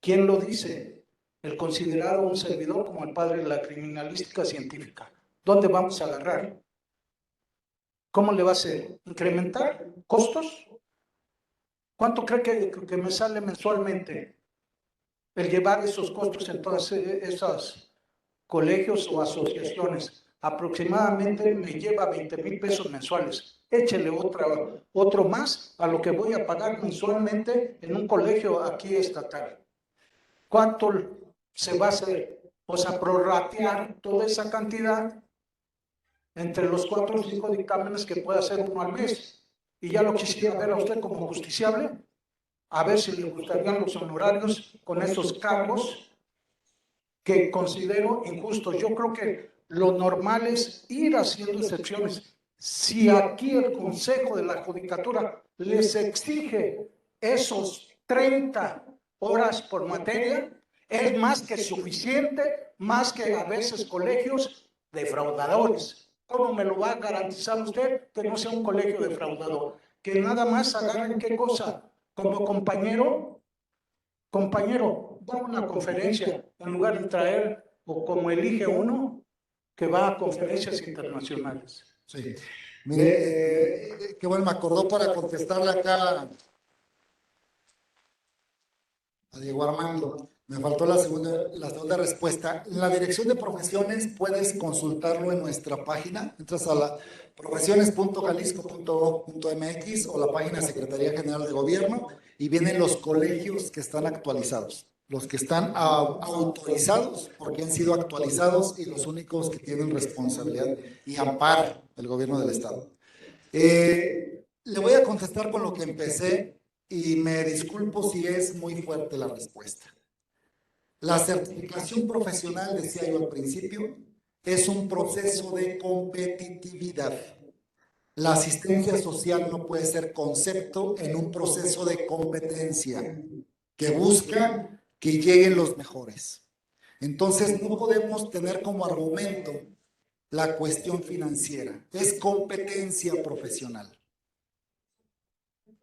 ¿quién lo dice? El considerado un servidor como el padre de la criminalística científica. ¿Dónde vamos a agarrar? ¿Cómo le va a hacer? ¿Incrementar costos? ¿Cuánto cree que me sale mensualmente el llevar esos costos en todas esas colegios o asociaciones? Aproximadamente me lleva 20,000 pesos mensuales. Échele otro más a lo que voy a pagar mensualmente en un colegio aquí estatal. ¿Cuánto se va a hacer? Pues a prorratear toda esa cantidad entre los 4 o 5 dictámenes que puede hacer uno al mes. Y ya lo quisiera ver a usted como justiciable, a ver si le gustarían los honorarios con esos cargos que considero injustos. Yo creo que lo normal es ir haciendo excepciones. Si aquí el Consejo de la Judicatura les exige esos 30 horas por materia, es más que suficiente, más que a veces colegios defraudadores. ¿Cómo me lo va a garantizar usted que no sea un colegio defraudador? Que nada más agarren qué cosa, como compañero, da una conferencia en lugar de traer, o como elige uno, que va a conferencias internacionales. Sí. Mire, qué bueno, me acordó para contestarle acá a Diego Armando. Me faltó la segunda respuesta. En la dirección de profesiones puedes consultarlo en nuestra página. Entras a la profesiones.jalisco.gov.mx o la página Secretaría General de Gobierno y vienen los colegios que están actualizados. Los que están autorizados porque han sido actualizados y los únicos que tienen responsabilidad y amparo del gobierno del estado. Le voy a contestar con lo que empecé y me disculpo si es muy fuerte la respuesta. La certificación profesional, decía yo al principio, es un proceso de competitividad. La asistencia social no puede ser concepto en un proceso de competencia que busca que lleguen los mejores. Entonces no podemos tener como argumento la cuestión financiera. Es competencia profesional.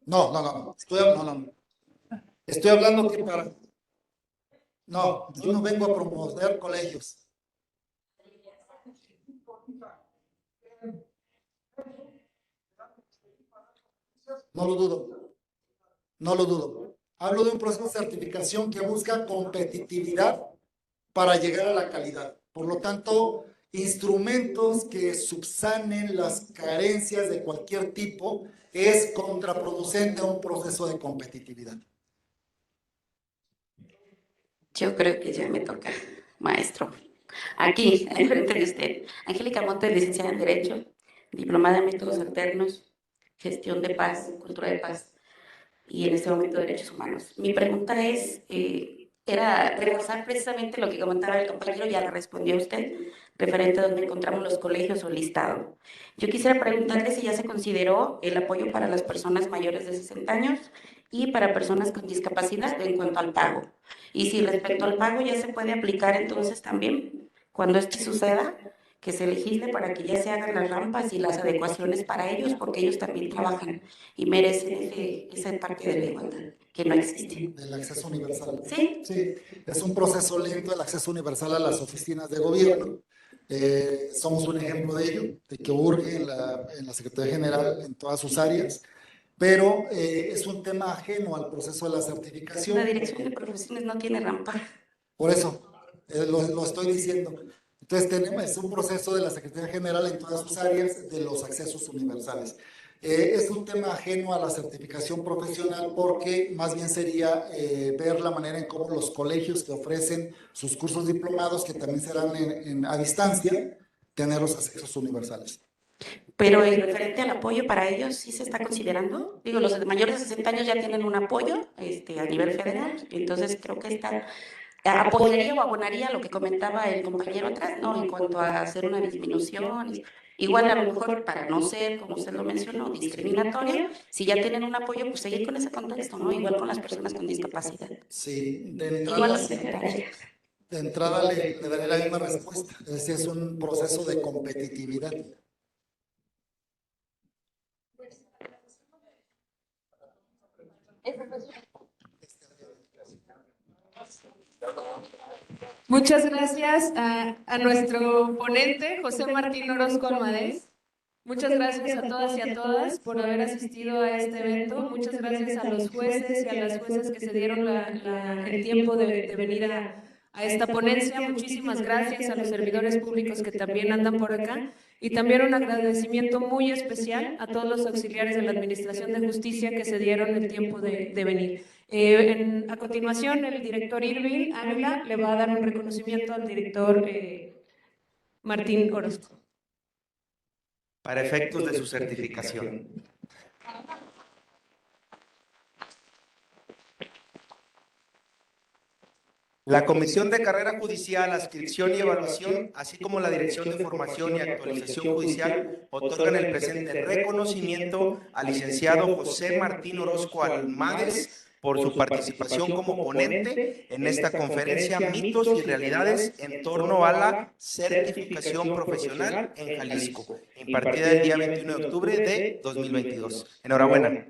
No. Estoy hablando que para... No, yo no vengo a promover colegios. No lo dudo. No lo dudo. Hablo de un proceso de certificación que busca competitividad para llegar a la calidad. Por lo tanto, instrumentos que subsanen las carencias de cualquier tipo es contraproducente a un proceso de competitividad. Yo creo que ya me toca, maestro. Aquí, enfrente de usted, Angélica Montes, licenciada en Derecho, diplomada en Métodos Alternos, Gestión de Paz, Cultura de Paz y en este momento Derechos Humanos. Mi pregunta es, era reforzar precisamente lo que comentaba el compañero, ya le respondió usted, referente a donde encontramos los colegios o listado. Yo quisiera preguntarle si ya se consideró el apoyo para las personas mayores de 60 años y para personas con discapacidad en cuanto al pago. Y si respecto al pago ya se puede aplicar entonces también, cuando esto suceda, que se legisle para que ya se hagan las rampas y las adecuaciones para ellos, porque ellos también trabajan y merecen esa parte de la igualdad, que no existe. Del acceso universal. ¿Sí? Sí, es un proceso lento el acceso universal a las oficinas de gobierno. Somos un ejemplo de ello, de que urge en la Secretaría General en todas sus áreas, pero es un tema ajeno al proceso de la certificación. La Dirección de Profesiones no tiene rampa. Por eso, lo estoy diciendo. Entonces es un proceso de la Secretaría General en todas sus áreas de los accesos universales. Es un tema ajeno a la certificación profesional porque más bien sería ver la manera en cómo los colegios que ofrecen sus cursos diplomados, que también serán a distancia, tener los accesos universales. Pero en referente al apoyo para ellos, ¿sí se está considerando? Digo, los de mayores de 60 años ya tienen un apoyo a nivel federal, entonces creo que apoyaría o abonaría lo que comentaba el compañero atrás, ¿no? En cuanto a hacer una disminución. Igual a lo mejor para no ser, como usted lo mencionó, discriminatorio, si ya tienen un apoyo, pues seguir con ese contexto, ¿no? Igual con las personas con discapacidad. Sí, igual los secretarios. De entrada le daré la misma respuesta, es decir, es un proceso de competitividad. Muchas gracias a nuestro ponente, José Martín Orozco Almadés. Muchas gracias a todas y a todas por haber asistido a este evento. Muchas gracias a los jueces y a las jueces que se dieron el tiempo de venir a esta ponencia. Muchísimas gracias a los servidores públicos que también andan por acá. Y también un agradecimiento muy especial a todos los auxiliares de la Administración de Justicia que se dieron el tiempo de venir. A continuación, el director Irving Ávila le va a dar un reconocimiento al director Martín Orozco. Para efectos de su certificación. La Comisión de Carrera Judicial, Adscripción y Evaluación, así como la Dirección de Formación y Actualización Judicial, otorgan el presente reconocimiento al licenciado José Martín Orozco Almadés por su participación como ponente en esta conferencia Mitos y Realidades en torno a la certificación profesional en Jalisco, impartida el día 21 de octubre de 2022. Enhorabuena.